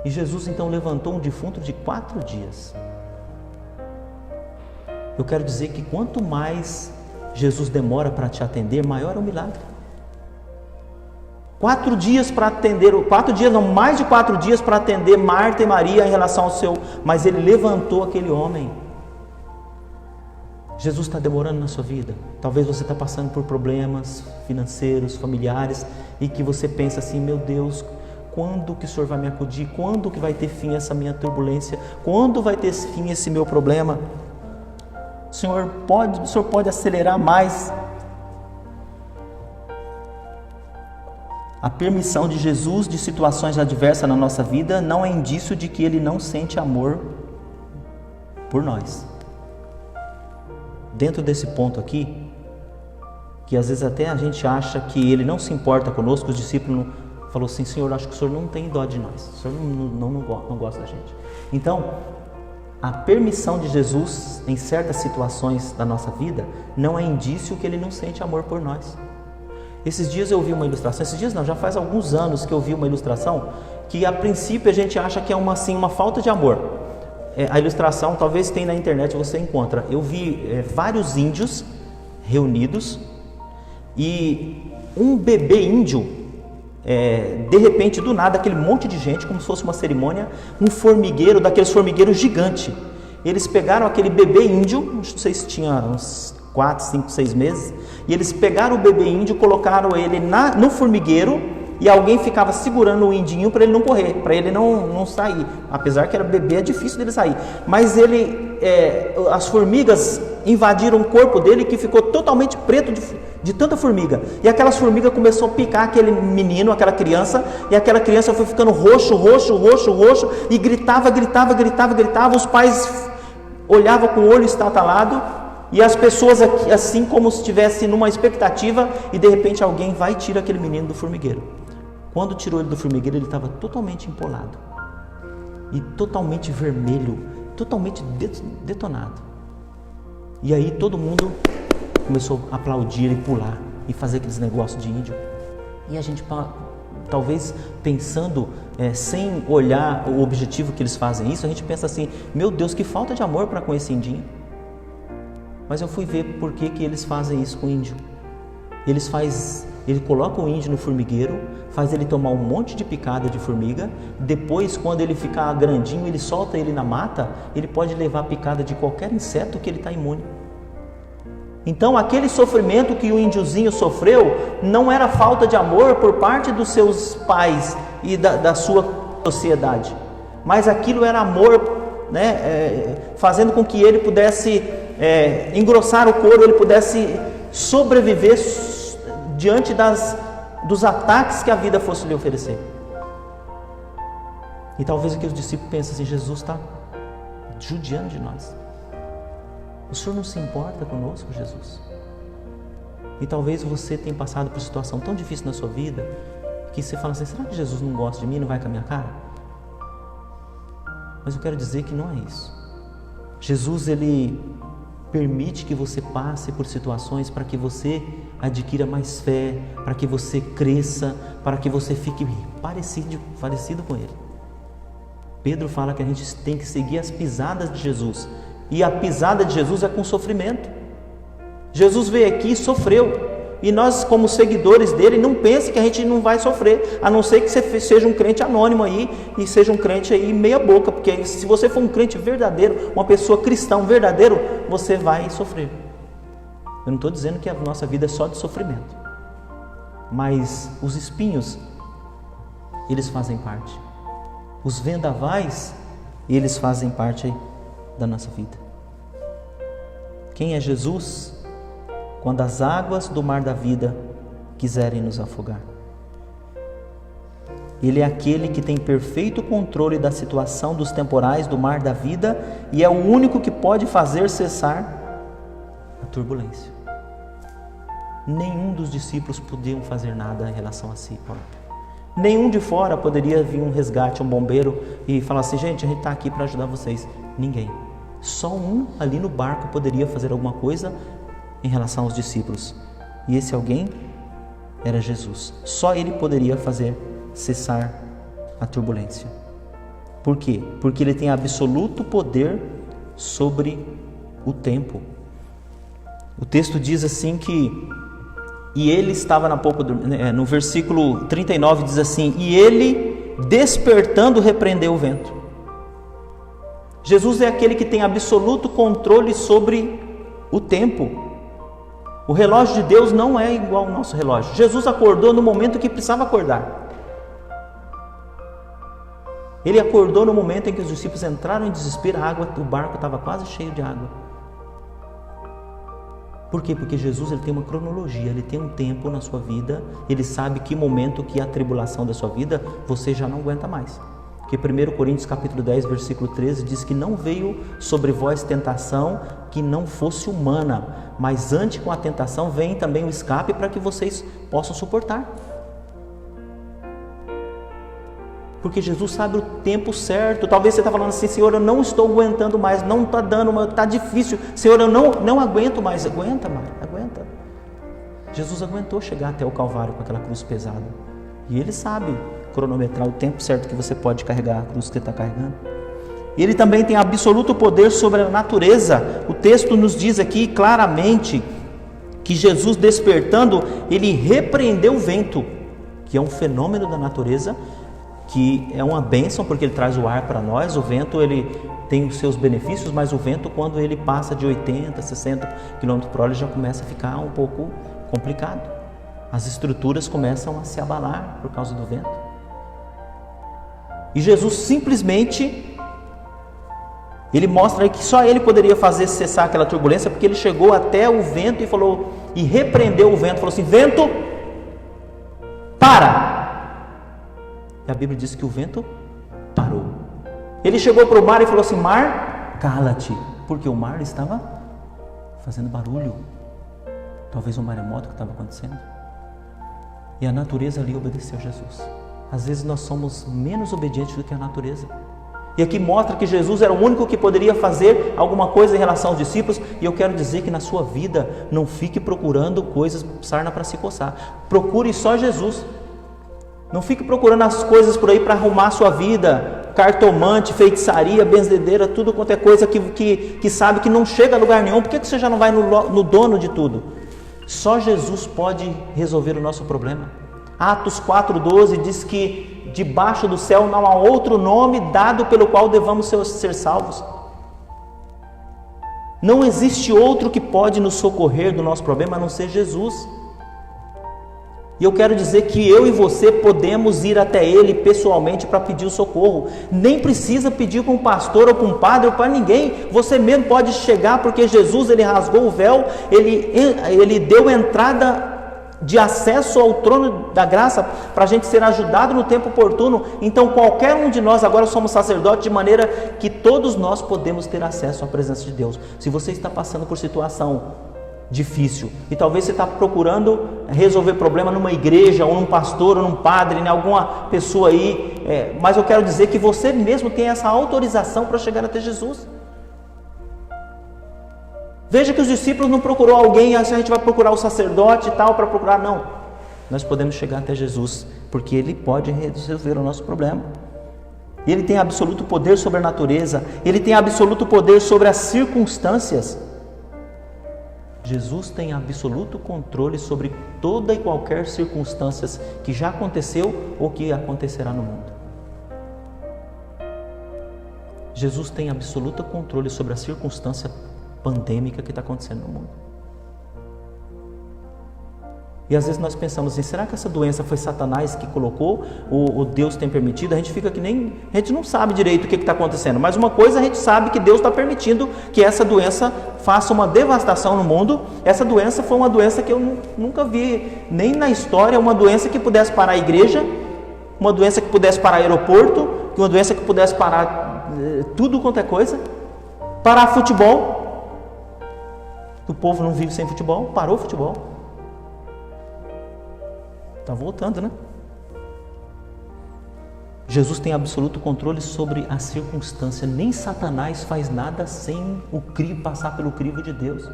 E Jesus então levantou um defunto de 4 dias. Eu quero dizer que quanto mais Jesus demora para te atender, maior é o milagre. 4 dias para atender, 4 dias não, mais de 4 dias para atender Marta e Maria em relação ao seu, mas ele levantou aquele homem. Jesus está demorando na sua vida. Talvez você está passando por problemas financeiros, familiares, e que você pensa assim, meu Deus, quando que o Senhor vai me acudir? Quando que vai ter fim essa minha turbulência? Quando vai ter fim esse meu problema? O Senhor pode acelerar mais. A permissão de Jesus de situações adversas na nossa vida não é indício de que Ele não sente amor por nós. Dentro desse ponto aqui, que às vezes até a gente acha que Ele não se importa conosco, os discípulos falaram assim, Senhor, acho que o Senhor não tem dó de nós, o Senhor não gosta da gente. Então, a permissão de Jesus em certas situações da nossa vida não é indício que Ele não sente amor por nós. Esses dias eu vi uma ilustração, já faz alguns anos que eu vi uma ilustração que a princípio a gente acha que é uma falta de amor. A ilustração talvez tenha na internet, você encontra. Eu vi vários índios reunidos e um bebê índio, de repente, do nada, aquele monte de gente, como se fosse uma cerimônia, um formigueiro, daqueles formigueiros gigante. Eles pegaram aquele bebê índio, não sei se tinha uns 4, 5, 6 meses, e eles pegaram o bebê índio, colocaram ele no formigueiro, e alguém ficava segurando o indinho para ele não correr, para ele não sair. Apesar que era bebê, é difícil dele sair. Mas as formigas invadiram o corpo dele, que ficou totalmente preto de tanta formiga. E aquelas formigas começaram a picar aquele menino, aquela criança, e aquela criança foi ficando roxo, e gritava. Os pais olhavam com o olho estatalado, e as pessoas assim como se estivessem numa expectativa, e de repente alguém vai e tira aquele menino do formigueiro. Quando tirou ele do formigueiro, ele estava totalmente empolado e totalmente vermelho, totalmente detonado. E aí todo mundo começou a aplaudir e pular e fazer aqueles negócios de índio. E a gente, talvez pensando, sem olhar o objetivo que eles fazem isso, a gente pensa assim, meu Deus, que falta de amor para com esse indinho. Mas eu fui ver por que eles fazem isso com o índio. Eles Ele coloca o índio no formigueiro, faz ele tomar um monte de picada de formiga, depois quando ele ficar grandinho, ele solta ele na mata, ele pode levar picada de qualquer inseto que ele está imune. Então aquele sofrimento que o índiozinho sofreu não era falta de amor por parte dos seus pais e da sua sociedade, mas aquilo era amor, né, fazendo com que ele pudesse engrossar o couro, ele pudesse sobreviver diante dos ataques que a vida fosse lhe oferecer. E talvez aqui os discípulos pensem assim: Jesus está judiando de nós. O Senhor não se importa conosco, Jesus? E talvez você tenha passado por situação tão difícil na sua vida que você fala assim: será que Jesus não gosta de mim, não vai com a minha cara? Mas eu quero dizer que não é isso. Jesus, Ele permite que você passe por situações para que você adquira mais fé, para que você cresça, para que você fique parecido com Ele. Pedro fala que a gente tem que seguir as pisadas de Jesus. E a pisada de Jesus é com sofrimento. Jesus veio aqui e sofreu. E nós, como seguidores dele, não pense que a gente não vai sofrer, a não ser que você seja um crente anônimo aí e seja um crente aí meia boca, porque se você for um crente verdadeiro, uma pessoa cristã verdadeiro, você vai sofrer. Eu não estou dizendo que a nossa vida é só de sofrimento, mas os espinhos, eles fazem parte. Os vendavais, eles fazem parte da nossa vida. Quem é Jesus? Quando as águas do mar da vida quiserem nos afogar. Ele é aquele que tem perfeito controle da situação dos temporais do mar da vida e é o único que pode fazer cessar a turbulência. Nenhum dos discípulos podiam fazer nada em relação a si próprio. Nenhum de fora poderia vir um resgate, um bombeiro e falar assim: gente, a gente está aqui para ajudar vocês. Ninguém. Só um ali no barco poderia fazer alguma coisa em relação aos discípulos. E esse alguém era Jesus. Só Ele poderia fazer cessar a turbulência. Por quê? Porque Ele tem absoluto poder sobre o tempo. O texto diz assim que e ele estava na polpa no versículo 39 diz assim: e ele despertando repreendeu o vento. Jesus é aquele que tem absoluto controle sobre o tempo. O relógio de Deus não é igual ao nosso relógio. Jesus acordou no momento que precisava acordar. Ele acordou no momento em que os discípulos entraram em desespero, o barco estava quase cheio de água. Por quê? Porque Jesus, ele tem uma cronologia, ele tem um tempo na sua vida, ele sabe que momento que a tribulação da sua vida você já não aguenta mais. Porque 1 Coríntios capítulo 10, versículo 13 diz que não veio sobre vós tentação que não fosse humana, mas antes com a tentação vem também o escape para que vocês possam suportar. Porque Jesus sabe o tempo certo. Talvez você está falando assim: Senhor, eu não estou aguentando mais, não está dando, está difícil. Senhor, eu não aguento mais. Aguenta, aguenta. Jesus aguentou chegar até o Calvário com aquela cruz pesada. E Ele sabe cronometrar o tempo certo que você pode carregar a cruz que você está carregando. Ele também tem absoluto poder sobre a natureza. O texto nos diz aqui claramente que Jesus, despertando, Ele repreendeu o vento, que é um fenômeno da natureza, que é uma bênção porque ele traz o ar para nós. O vento, ele tem os seus benefícios, mas o vento, quando ele passa de 80, 60 km por hora, ele já começa a ficar um pouco complicado. As estruturas começam a se abalar por causa do vento. E Jesus simplesmente, ele mostra aí que só ele poderia fazer cessar aquela turbulência, porque ele chegou até o vento e falou, e repreendeu o vento, falou assim: vento, para! E a Bíblia diz que o vento parou. Ele chegou para o mar e falou assim: mar, cala-te, porque o mar estava fazendo barulho. Talvez um maremoto que estava acontecendo. E a natureza ali obedeceu a Jesus. Às vezes nós somos menos obedientes do que a natureza. E aqui mostra que Jesus era o único que poderia fazer alguma coisa em relação aos discípulos. E eu quero dizer que na sua vida não fique procurando coisas, sarna para se coçar. Procure só Jesus. Não fique procurando as coisas por aí para arrumar a sua vida. Cartomante, feitiçaria, benzedeira, tudo quanto é coisa que sabe que não chega a lugar nenhum. Por que você já não vai no dono de tudo? Só Jesus pode resolver o nosso problema. Atos 4,12 diz que debaixo do céu não há outro nome dado pelo qual devamos ser salvos. Não existe outro que pode nos socorrer do nosso problema a não ser Jesus. E eu quero dizer que eu e você podemos ir até Ele pessoalmente para pedir o socorro. Nem precisa pedir para um pastor ou para um padre ou para ninguém. Você mesmo pode chegar, porque Jesus, Ele rasgou o véu, Ele deu entrada de acesso ao trono da graça para a gente ser ajudado no tempo oportuno. Então qualquer um de nós agora somos sacerdotes, de maneira que todos nós podemos ter acesso à presença de Deus. Se você está passando por situação difícil e talvez você está procurando resolver problema numa igreja ou num pastor ou num padre, em alguma pessoa aí, mas eu quero dizer que você mesmo tem essa autorização para chegar até Jesus. Veja que os discípulos não procurou alguém, a gente vai procurar o sacerdote e tal para procurar, não. Nós podemos chegar até Jesus, porque Ele pode resolver o nosso problema. Ele tem absoluto poder sobre a natureza, Ele tem absoluto poder sobre as circunstâncias. Jesus tem absoluto controle sobre toda e qualquer circunstância que já aconteceu ou que acontecerá no mundo. Jesus tem absoluto controle sobre a circunstância pandêmica que está acontecendo no mundo. E às vezes nós pensamos assim, será que essa doença foi Satanás que colocou ou Deus tem permitido? A gente fica que nem, a gente não sabe direito o que está acontecendo, mas uma coisa a gente sabe, que Deus está permitindo que essa doença faça uma devastação no mundo. Essa doença foi uma doença que eu nunca vi nem na história, uma doença que pudesse parar a igreja, uma doença que pudesse parar aeroporto, uma doença que pudesse parar tudo quanto é coisa, parar futebol. O povo não vive sem futebol, parou o futebol. Está voltando, né? Jesus tem absoluto controle sobre a circunstância. Nem Satanás faz nada sem passar pelo crivo de Deus.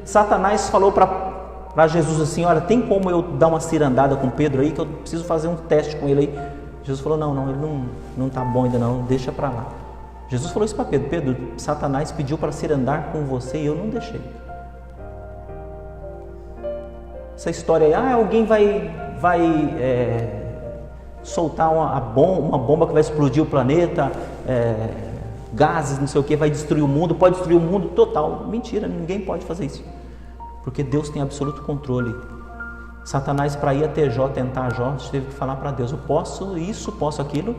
Satanás falou para Jesus assim, olha, tem como eu dar uma cirandada com Pedro aí, que eu preciso fazer um teste com ele aí. Jesus falou, não, ele não está bom ainda não, deixa para lá. Jesus falou isso para Pedro, Pedro, Satanás pediu para cirandar com você e eu não deixei. Essa história aí, alguém vai soltar uma bomba que vai explodir o planeta, gases, não sei o que, vai destruir o mundo, pode destruir o mundo total. Mentira, ninguém pode fazer isso, porque Deus tem absoluto controle. Satanás, para ir até Jó, tentar Jó, teve que falar para Deus, eu posso isso, posso aquilo.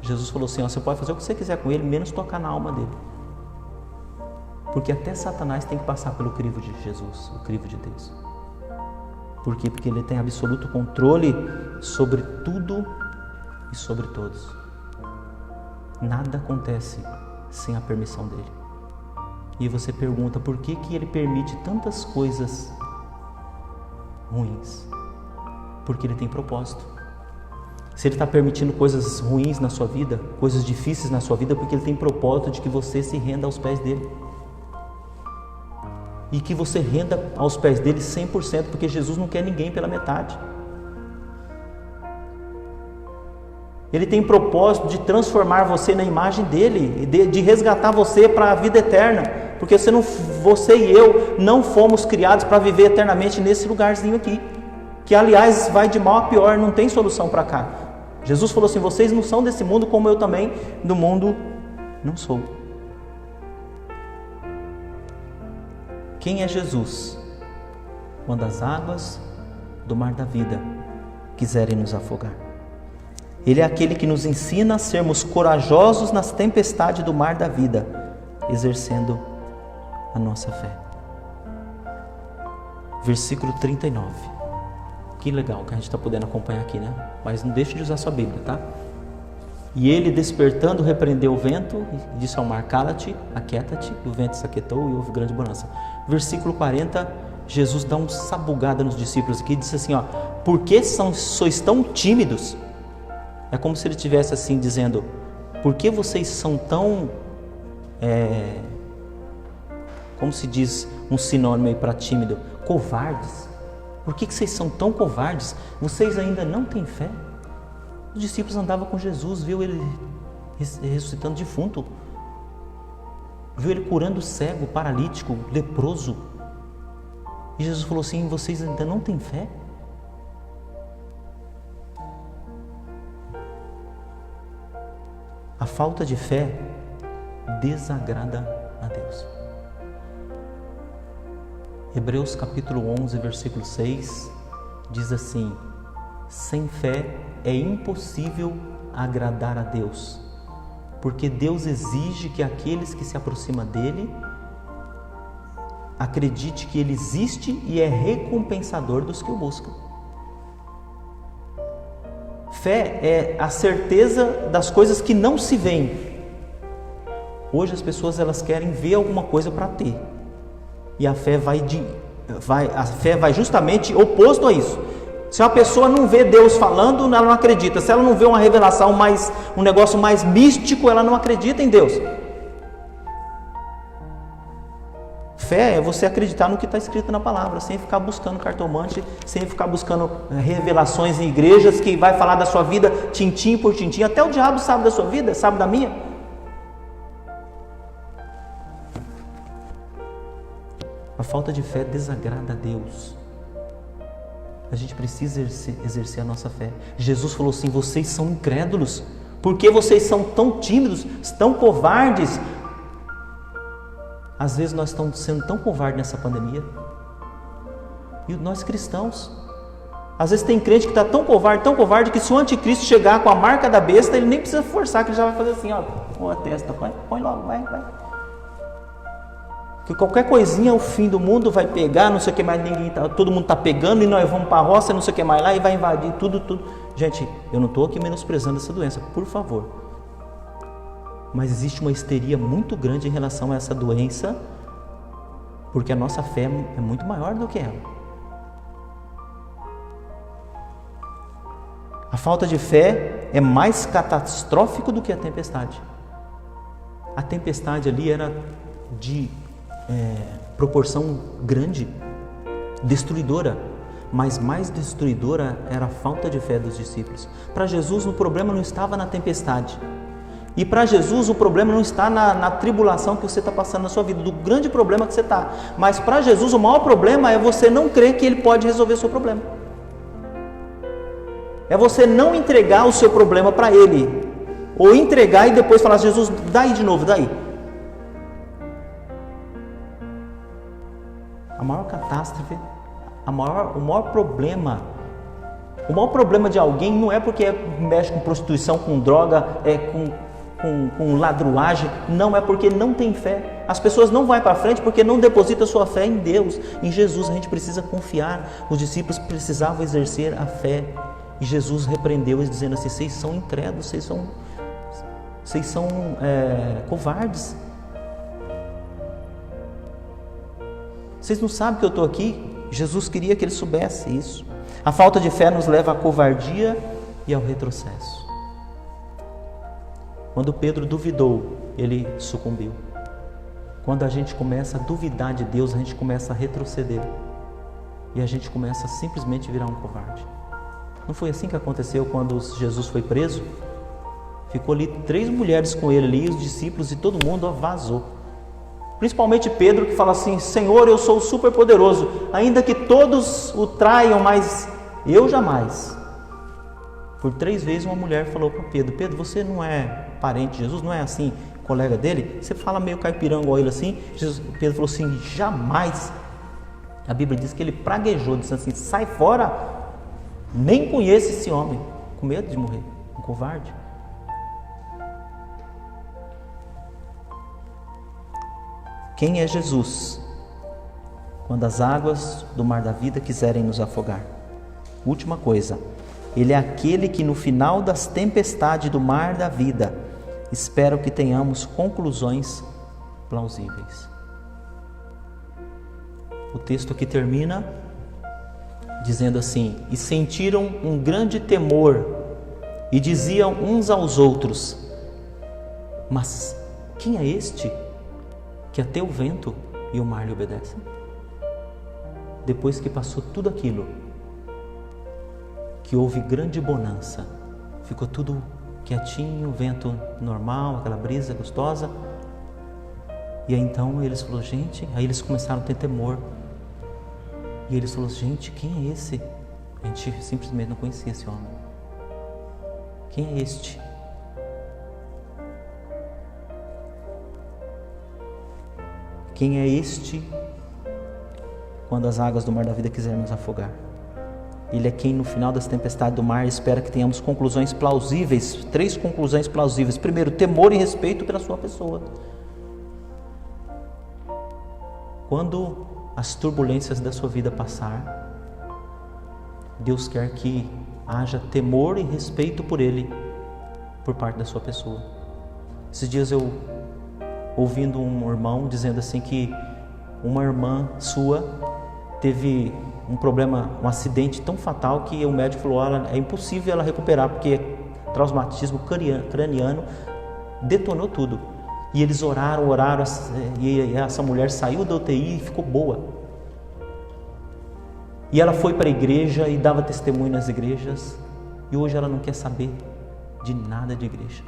Jesus falou assim, você pode fazer o que você quiser com ele, menos tocar na alma dele. Porque até Satanás tem que passar pelo crivo de Jesus, o crivo de Deus. Por quê? Porque Ele tem absoluto controle sobre tudo e sobre todos. Nada acontece sem a permissão dEle. E você pergunta, por que Ele permite tantas coisas ruins? Porque Ele tem propósito. Se Ele está permitindo coisas ruins na sua vida, coisas difíceis na sua vida, porque Ele tem propósito de que você se renda aos pés dEle. E que você renda aos pés dele 100%, porque Jesus não quer ninguém pela metade. Ele tem propósito de transformar você na imagem dele, de resgatar você para a vida eterna, porque você e eu não fomos criados para viver eternamente nesse lugarzinho aqui, que aliás vai de mal a pior, não tem solução para cá. Jesus falou assim, vocês não são desse mundo, como eu também do mundo não sou. Quem é Jesus? Quando as águas do mar da vida quiserem nos afogar. Ele é aquele que nos ensina a sermos corajosos nas tempestades do mar da vida, exercendo a nossa fé. Versículo 39. Que legal que a gente está podendo acompanhar aqui, né? Mas não deixe de usar sua Bíblia, tá? E ele, despertando, repreendeu o vento e disse ao mar, cala-te, aquieta-te. O vento se aquietou e houve grande bonança. Versículo 40, Jesus dá uma sabugada nos discípulos aqui e disse assim, por que sois tão tímidos? É como se ele estivesse assim dizendo, por que vocês são tão, como se diz um sinônimo aí para tímido, covardes? Por que vocês são tão covardes? Vocês ainda não têm fé? Os discípulos andavam com Jesus, viu ele ressuscitando defunto, viu ele curando cego, paralítico, leproso. E Jesus falou assim: vocês ainda não têm fé? A falta de fé desagrada a Deus. Hebreus capítulo 11, versículo 6 diz assim: sem fé é impossível agradar a Deus, porque Deus exige que aqueles que se aproximam dele acredite que ele existe e é recompensador dos que o buscam. Fé é a certeza das coisas que não se veem. Hoje as pessoas elas querem ver alguma coisa para ter. E a fé vai justamente oposto a isso. Se uma pessoa não vê Deus falando, ela não acredita. Se ela não vê uma revelação um negócio mais místico, ela não acredita em Deus. Fé é você acreditar no que está escrito na palavra, sem ficar buscando cartomante, sem ficar buscando revelações em igrejas que vai falar da sua vida tintim por tintim. Até o diabo sabe da sua vida, sabe da minha. A falta de fé desagrada a Deus. A gente precisa exercer a nossa fé. Jesus falou assim: vocês são incrédulos. Por que vocês são tão tímidos, tão covardes? Às vezes nós estamos sendo tão covardes nessa pandemia. E nós cristãos, às vezes tem crente que está tão covarde, que se o anticristo chegar com a marca da besta, ele nem precisa forçar, que ele já vai fazer assim, ó, a testa, põe logo, vai. Que qualquer coisinha o fim do mundo vai pegar, não sei o que mais, todo mundo está pegando e nós vamos para a roça, não sei o que mais lá, e vai invadir tudo. Gente, eu não estou aqui menosprezando essa doença, por favor. Mas existe uma histeria muito grande em relação a essa doença, porque a nossa fé é muito maior do que ela. A falta de fé é mais catastrófico do que a tempestade. A tempestade ali era de proporção grande, destruidora, mas mais destruidora era a falta de fé dos discípulos. Para Jesus o problema não estava na tempestade. E para Jesus o problema não está na tribulação que você está passando na sua vida, do grande problema que você está. Mas para Jesus o maior problema é você não crer que Ele pode resolver o seu problema. É você não entregar o seu problema para Ele. Ou entregar e depois falar: Jesus, daí de novo, daí. A maior catástrofe, o maior problema de alguém não é porque mexe com prostituição, com droga, com ladruagem, não, é porque não tem fé. As pessoas não vão para frente porque não depositam sua fé em Deus, em Jesus. A gente precisa confiar. Os discípulos precisavam exercer a fé e Jesus repreendeu eles dizendo assim: vocês são incrédulos, vocês são covardes, vocês não sabem que eu estou aqui. Jesus queria que eles soubessem isso. A falta de fé nos leva à covardia e ao retrocesso. Quando Pedro duvidou, ele sucumbiu. Quando a gente começa a duvidar de Deus, a gente começa a retroceder. E a gente começa a simplesmente virar um covarde. Não foi assim que aconteceu quando Jesus foi preso? Ficou ali 3 mulheres com ele ali, os discípulos, e todo mundo vazou. Principalmente Pedro, que fala assim: Senhor, eu sou super poderoso, ainda que todos o traiam, mas eu jamais. Por 3 vezes uma mulher falou para Pedro: Pedro, você não é parente de Jesus, não é assim, colega dele? Você fala meio caipirão igual ele assim? Pedro falou assim: jamais. A Bíblia diz que ele praguejou, disse assim: sai fora, nem conheço esse homem, com medo de morrer, um covarde. Quem é Jesus quando as águas do mar da vida quiserem nos afogar? Última coisa, Ele é aquele que no final das tempestades do mar da vida espera que tenhamos conclusões plausíveis. O texto aqui termina dizendo assim: e sentiram um grande temor e diziam uns aos outros: mas quem é este que até o vento e o mar lhe obedecem? Depois que passou tudo aquilo, que houve grande bonança, ficou tudo quietinho, vento normal, aquela brisa gostosa, e aí então eles falaram: gente, aí eles começaram a ter temor. E eles falaram, gente, quem é esse? A gente simplesmente não conhecia esse homem. Quem é este? Quem é este quando as águas do mar da vida quiserem nos afogar? Ele é quem no final das tempestades do mar espera que tenhamos conclusões plausíveis, 3 conclusões plausíveis. Primeiro, temor e respeito pela sua pessoa. Quando as turbulências da sua vida passar, Deus quer que haja temor e respeito por Ele, por parte da sua pessoa. Esses dias eu ouvindo um irmão dizendo assim que uma irmã sua teve um problema, um acidente tão fatal que o médico falou, é impossível ela recuperar porque traumatismo craniano detonou tudo. E eles oraram e essa mulher saiu da UTI e ficou boa. E ela foi para a igreja e dava testemunho nas igrejas e hoje ela não quer saber de nada de igreja.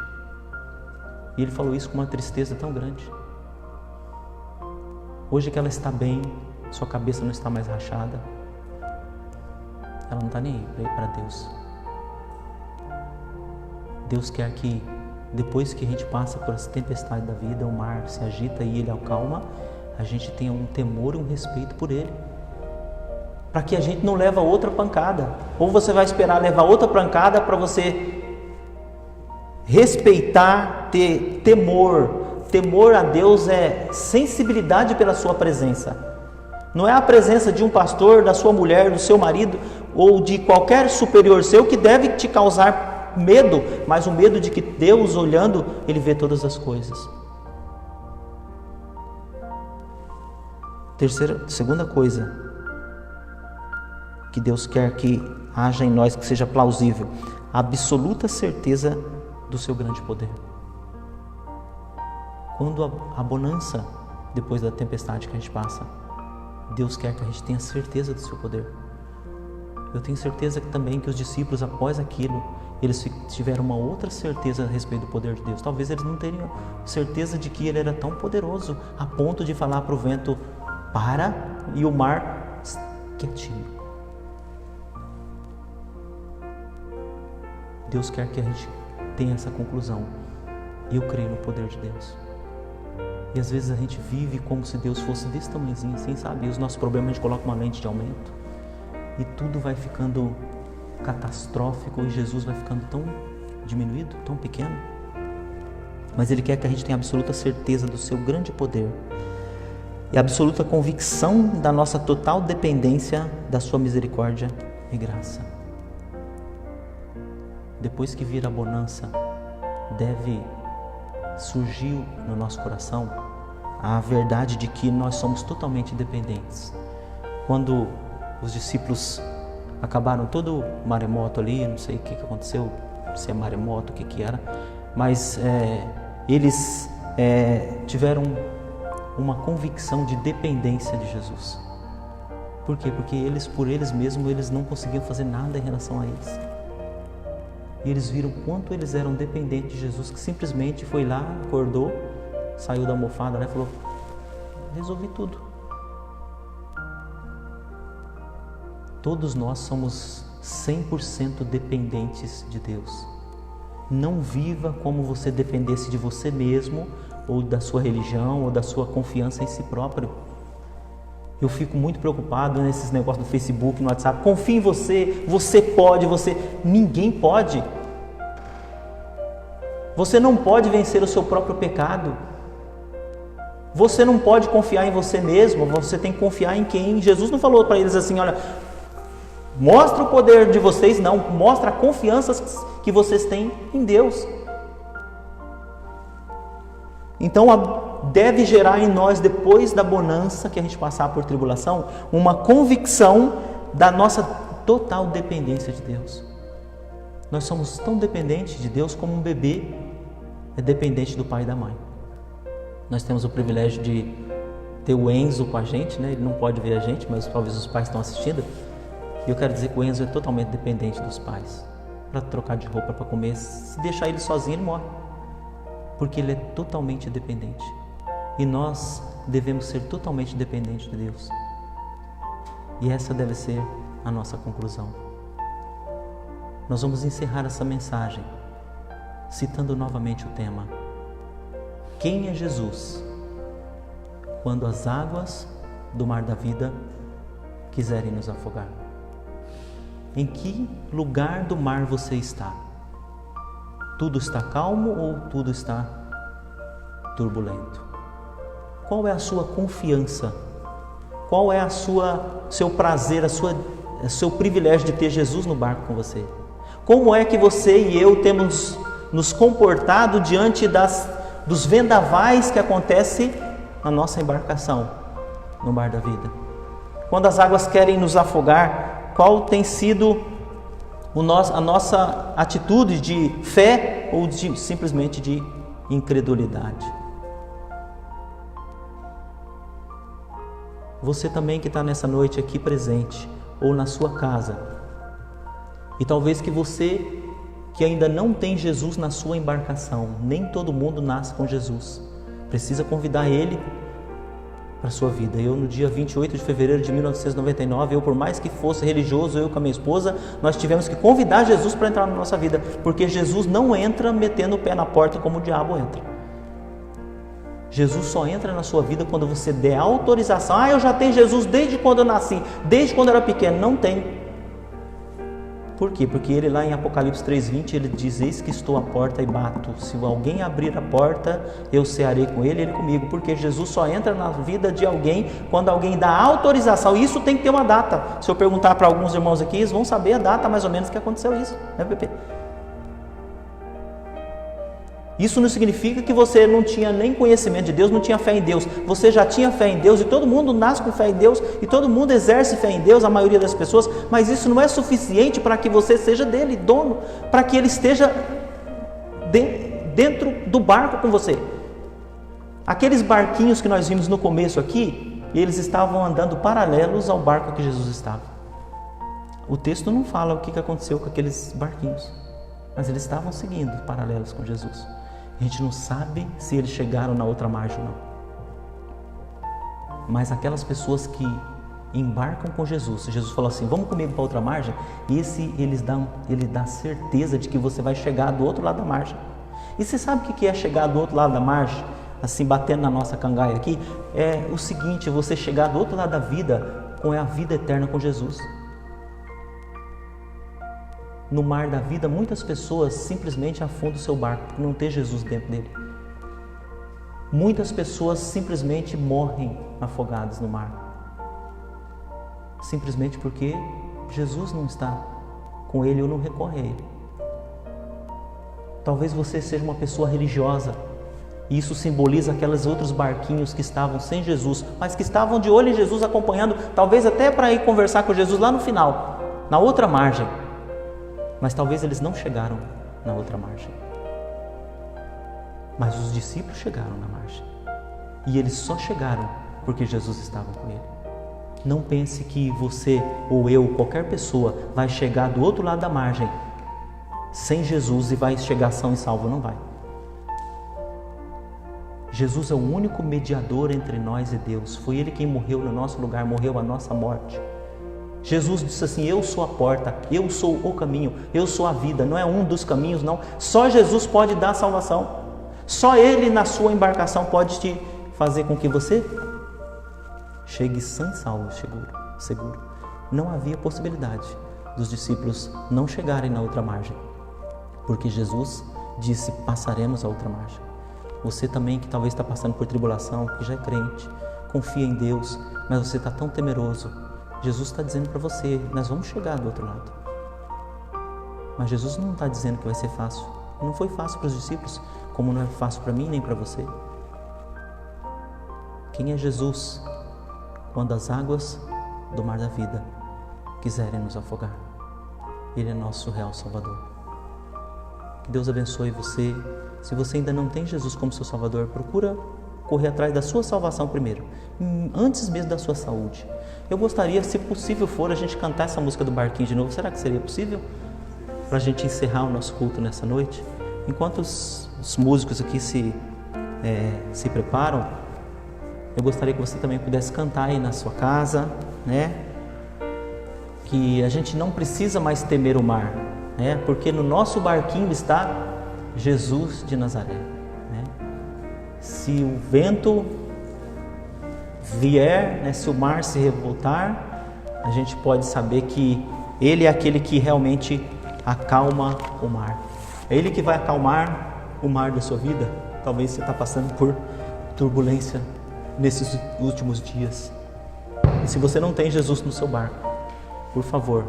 E ele falou isso com uma tristeza tão grande. Hoje que ela está bem, sua cabeça não está mais rachada, ela não está nem aí para Deus. Deus quer que depois que a gente passa por essa tempestade da vida, o mar se agita e Ele acalma, a gente tenha um temor e um respeito por Ele, para que a gente não leve outra pancada. Ou você vai esperar levar outra pancada para você respeitar, ter temor. Temor a Deus é sensibilidade pela sua presença. Não é a presença de um pastor, da sua mulher, do seu marido ou de qualquer superior seu que deve te causar medo, mas o medo de que Deus olhando, Ele vê todas as coisas. Segunda coisa que Deus quer que haja em nós, que seja plausível, a absoluta certeza do seu grande poder. Quando a bonança, depois da tempestade que a gente passa, Deus quer que a gente tenha certeza do seu poder. Eu tenho certeza que também que os discípulos, após aquilo, eles tiveram uma outra certeza a respeito do poder de Deus. Talvez eles não teriam certeza de que Ele era tão poderoso a ponto de falar para o vento, para, e o mar quietinho. Deus quer que a gente tenha essa conclusão. E eu creio no poder de Deus. E às vezes a gente vive como se Deus fosse desse tamanhozinho assim, sabe? E os nossos problemas a gente coloca uma lente de aumento. E tudo vai ficando catastrófico e Jesus vai ficando tão diminuído, tão pequeno. Mas Ele quer que a gente tenha absoluta certeza do seu grande poder e absoluta convicção da nossa total dependência da sua misericórdia e graça. Depois que vir a bonança, deve surgir no nosso coração a verdade de que nós somos totalmente dependentes. Quando os discípulos acabaram todo maremoto ali, não sei o que aconteceu, se é maremoto, o que era, mas eles tiveram uma convicção de dependência de Jesus. Por quê? Porque eles, por eles mesmos, eles não conseguiam fazer nada em relação a eles. E eles viram quanto eles eram dependentes de Jesus, que simplesmente foi lá, acordou, saiu da almofada, né, e falou, resolvi tudo. Todos nós somos 100% dependentes de Deus. Não viva como você dependesse de você mesmo, ou da sua religião, ou da sua confiança em si próprio. Eu fico muito preocupado nesses negócios do Facebook, no WhatsApp. Confie em você, você pode, Ninguém pode. Você não pode vencer o seu próprio pecado. Você não pode confiar em você mesmo, você tem que confiar em quem? Jesus não falou para eles assim, olha, mostra o poder de vocês, não, mostra a confiança que vocês têm em Deus. Então, deve gerar em nós, depois da bonança que a gente passar por tribulação, uma convicção da nossa total dependência de Deus. Nós somos tão dependentes de Deus como um bebê é dependente do pai e da mãe. Nós temos o privilégio de ter o Enzo com a gente, né? Ele não pode ver a gente, mas talvez os pais estão assistindo. E eu quero dizer que o Enzo é totalmente dependente dos pais. Para trocar de roupa, para comer, se deixar ele sozinho, ele morre. Porque ele é totalmente dependente. E nós devemos ser totalmente dependentes de Deus. E essa deve ser a nossa conclusão. Nós vamos encerrar essa mensagem citando novamente o tema: quem é Jesus quando as águas do mar da vida quiserem nos afogar? Em que lugar do mar você está? Tudo está calmo ou tudo está turbulento? Qual é a sua confiança? Qual é seu prazer, seu privilégio de ter Jesus no barco com você? Como é que você e eu temos nos comportado diante dos vendavais que acontecem na nossa embarcação no mar da vida? Quando as águas querem nos afogar, qual tem sido a nossa atitude de fé ou simplesmente de incredulidade? Você também que está nessa noite aqui presente ou na sua casa, e talvez que você que ainda não tem Jesus na sua embarcação, nem todo mundo nasce com Jesus, precisa convidar Ele para a sua vida. Eu, no dia 28 de fevereiro de 1999, por mais que fosse religioso, eu com a minha esposa, nós tivemos que convidar Jesus para entrar na nossa vida, porque Jesus não entra metendo o pé na porta como o diabo entra. Jesus só entra na sua vida quando você der autorização. Eu já tenho Jesus desde quando eu nasci, desde quando eu era pequeno. Não tem. Por quê? Porque ele lá em Apocalipse 3:20, ele diz: eis que estou à porta e bato. Se alguém abrir a porta, eu cearei com ele e ele comigo. Porque Jesus só entra na vida de alguém quando alguém dá autorização. E isso tem que ter uma data. Se eu perguntar para alguns irmãos aqui, eles vão saber a data mais ou menos que aconteceu isso, né, Pepe? Isso não significa que você não tinha nem conhecimento de Deus, não tinha fé em Deus. Você já tinha fé em Deus, e todo mundo nasce com fé em Deus, e todo mundo exerce fé em Deus, a maioria das pessoas, mas isso não é suficiente para que você seja dele, dono, para que ele esteja dentro do barco com você. Aqueles barquinhos que nós vimos no começo aqui, eles estavam andando paralelos ao barco que Jesus estava. O texto não fala o que aconteceu com aqueles barquinhos, mas eles estavam seguindo paralelos com Jesus. A gente não sabe se eles chegaram na outra margem ou não. Mas aquelas pessoas que embarcam com Jesus, Jesus falou assim: vamos comigo para outra margem, ele dá certeza de que você vai chegar do outro lado da margem. E você sabe o que é chegar do outro lado da margem? Assim, batendo na nossa cangaia aqui, é o seguinte: você chegar do outro lado da vida com a vida eterna com Jesus. No mar da vida, muitas pessoas simplesmente afundam o seu barco por não ter Jesus dentro dele. Muitas pessoas simplesmente morrem afogadas no mar, simplesmente porque Jesus não está com ele ou não recorre a ele. Talvez você seja uma pessoa religiosa, e isso simboliza aqueles outros barquinhos que estavam sem Jesus, mas que estavam de olho em Jesus, acompanhando, talvez até para ir conversar com Jesus lá no final, na outra margem. Mas talvez eles não chegaram na outra margem. Mas os discípulos chegaram na margem. E eles só chegaram porque Jesus estava com ele. Não pense que você ou eu, qualquer pessoa, vai chegar do outro lado da margem sem Jesus e vai chegar são e salvo. Não vai. Jesus é o único mediador entre nós e Deus. Foi Ele quem morreu no nosso lugar, morreu a nossa morte. Jesus disse assim: eu sou a porta, eu sou o caminho, eu sou a vida. Não é um dos caminhos, não. Só Jesus pode dar salvação. Só Ele na sua embarcação pode te fazer com que você chegue sã e salvo, seguro. Não havia possibilidade dos discípulos não chegarem na outra margem, porque Jesus disse: passaremos a outra margem. Você também que talvez está passando por tribulação, que já é crente, confia em Deus, mas você está tão temeroso. Jesus está dizendo para você: nós vamos chegar do outro lado. Mas Jesus não está dizendo que vai ser fácil. Não foi fácil para os discípulos, como não é fácil para mim nem para você. Quem é Jesus quando as águas do mar da vida quiserem nos afogar? Ele é nosso real Salvador. Que Deus abençoe você. Se você ainda não tem Jesus como seu Salvador, procura correr atrás da sua salvação primeiro, antes mesmo da sua saúde. Eu gostaria, se possível for, a gente cantar essa música do barquinho de novo. Será que seria possível? Para a gente encerrar o nosso culto nessa noite. Enquanto os músicos aqui se preparam, eu gostaria que você também pudesse cantar aí na sua casa, né? que a gente não precisa mais temer o mar, né? Porque no nosso barquinho está Jesus de Nazaré, né? Se o vento vier, né, se o mar se revoltar, a gente pode saber que Ele é aquele que realmente acalma o mar. É Ele que vai acalmar o mar da sua vida. Talvez você está passando por turbulência nesses últimos dias. E se você não tem Jesus no seu barco, por favor,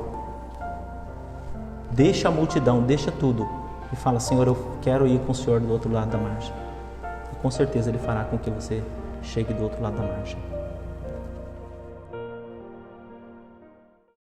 deixa a multidão, deixa tudo e fala: Senhor, eu quero ir com o Senhor do outro lado da margem. E com certeza Ele fará com que você chegue do outro lado da margem.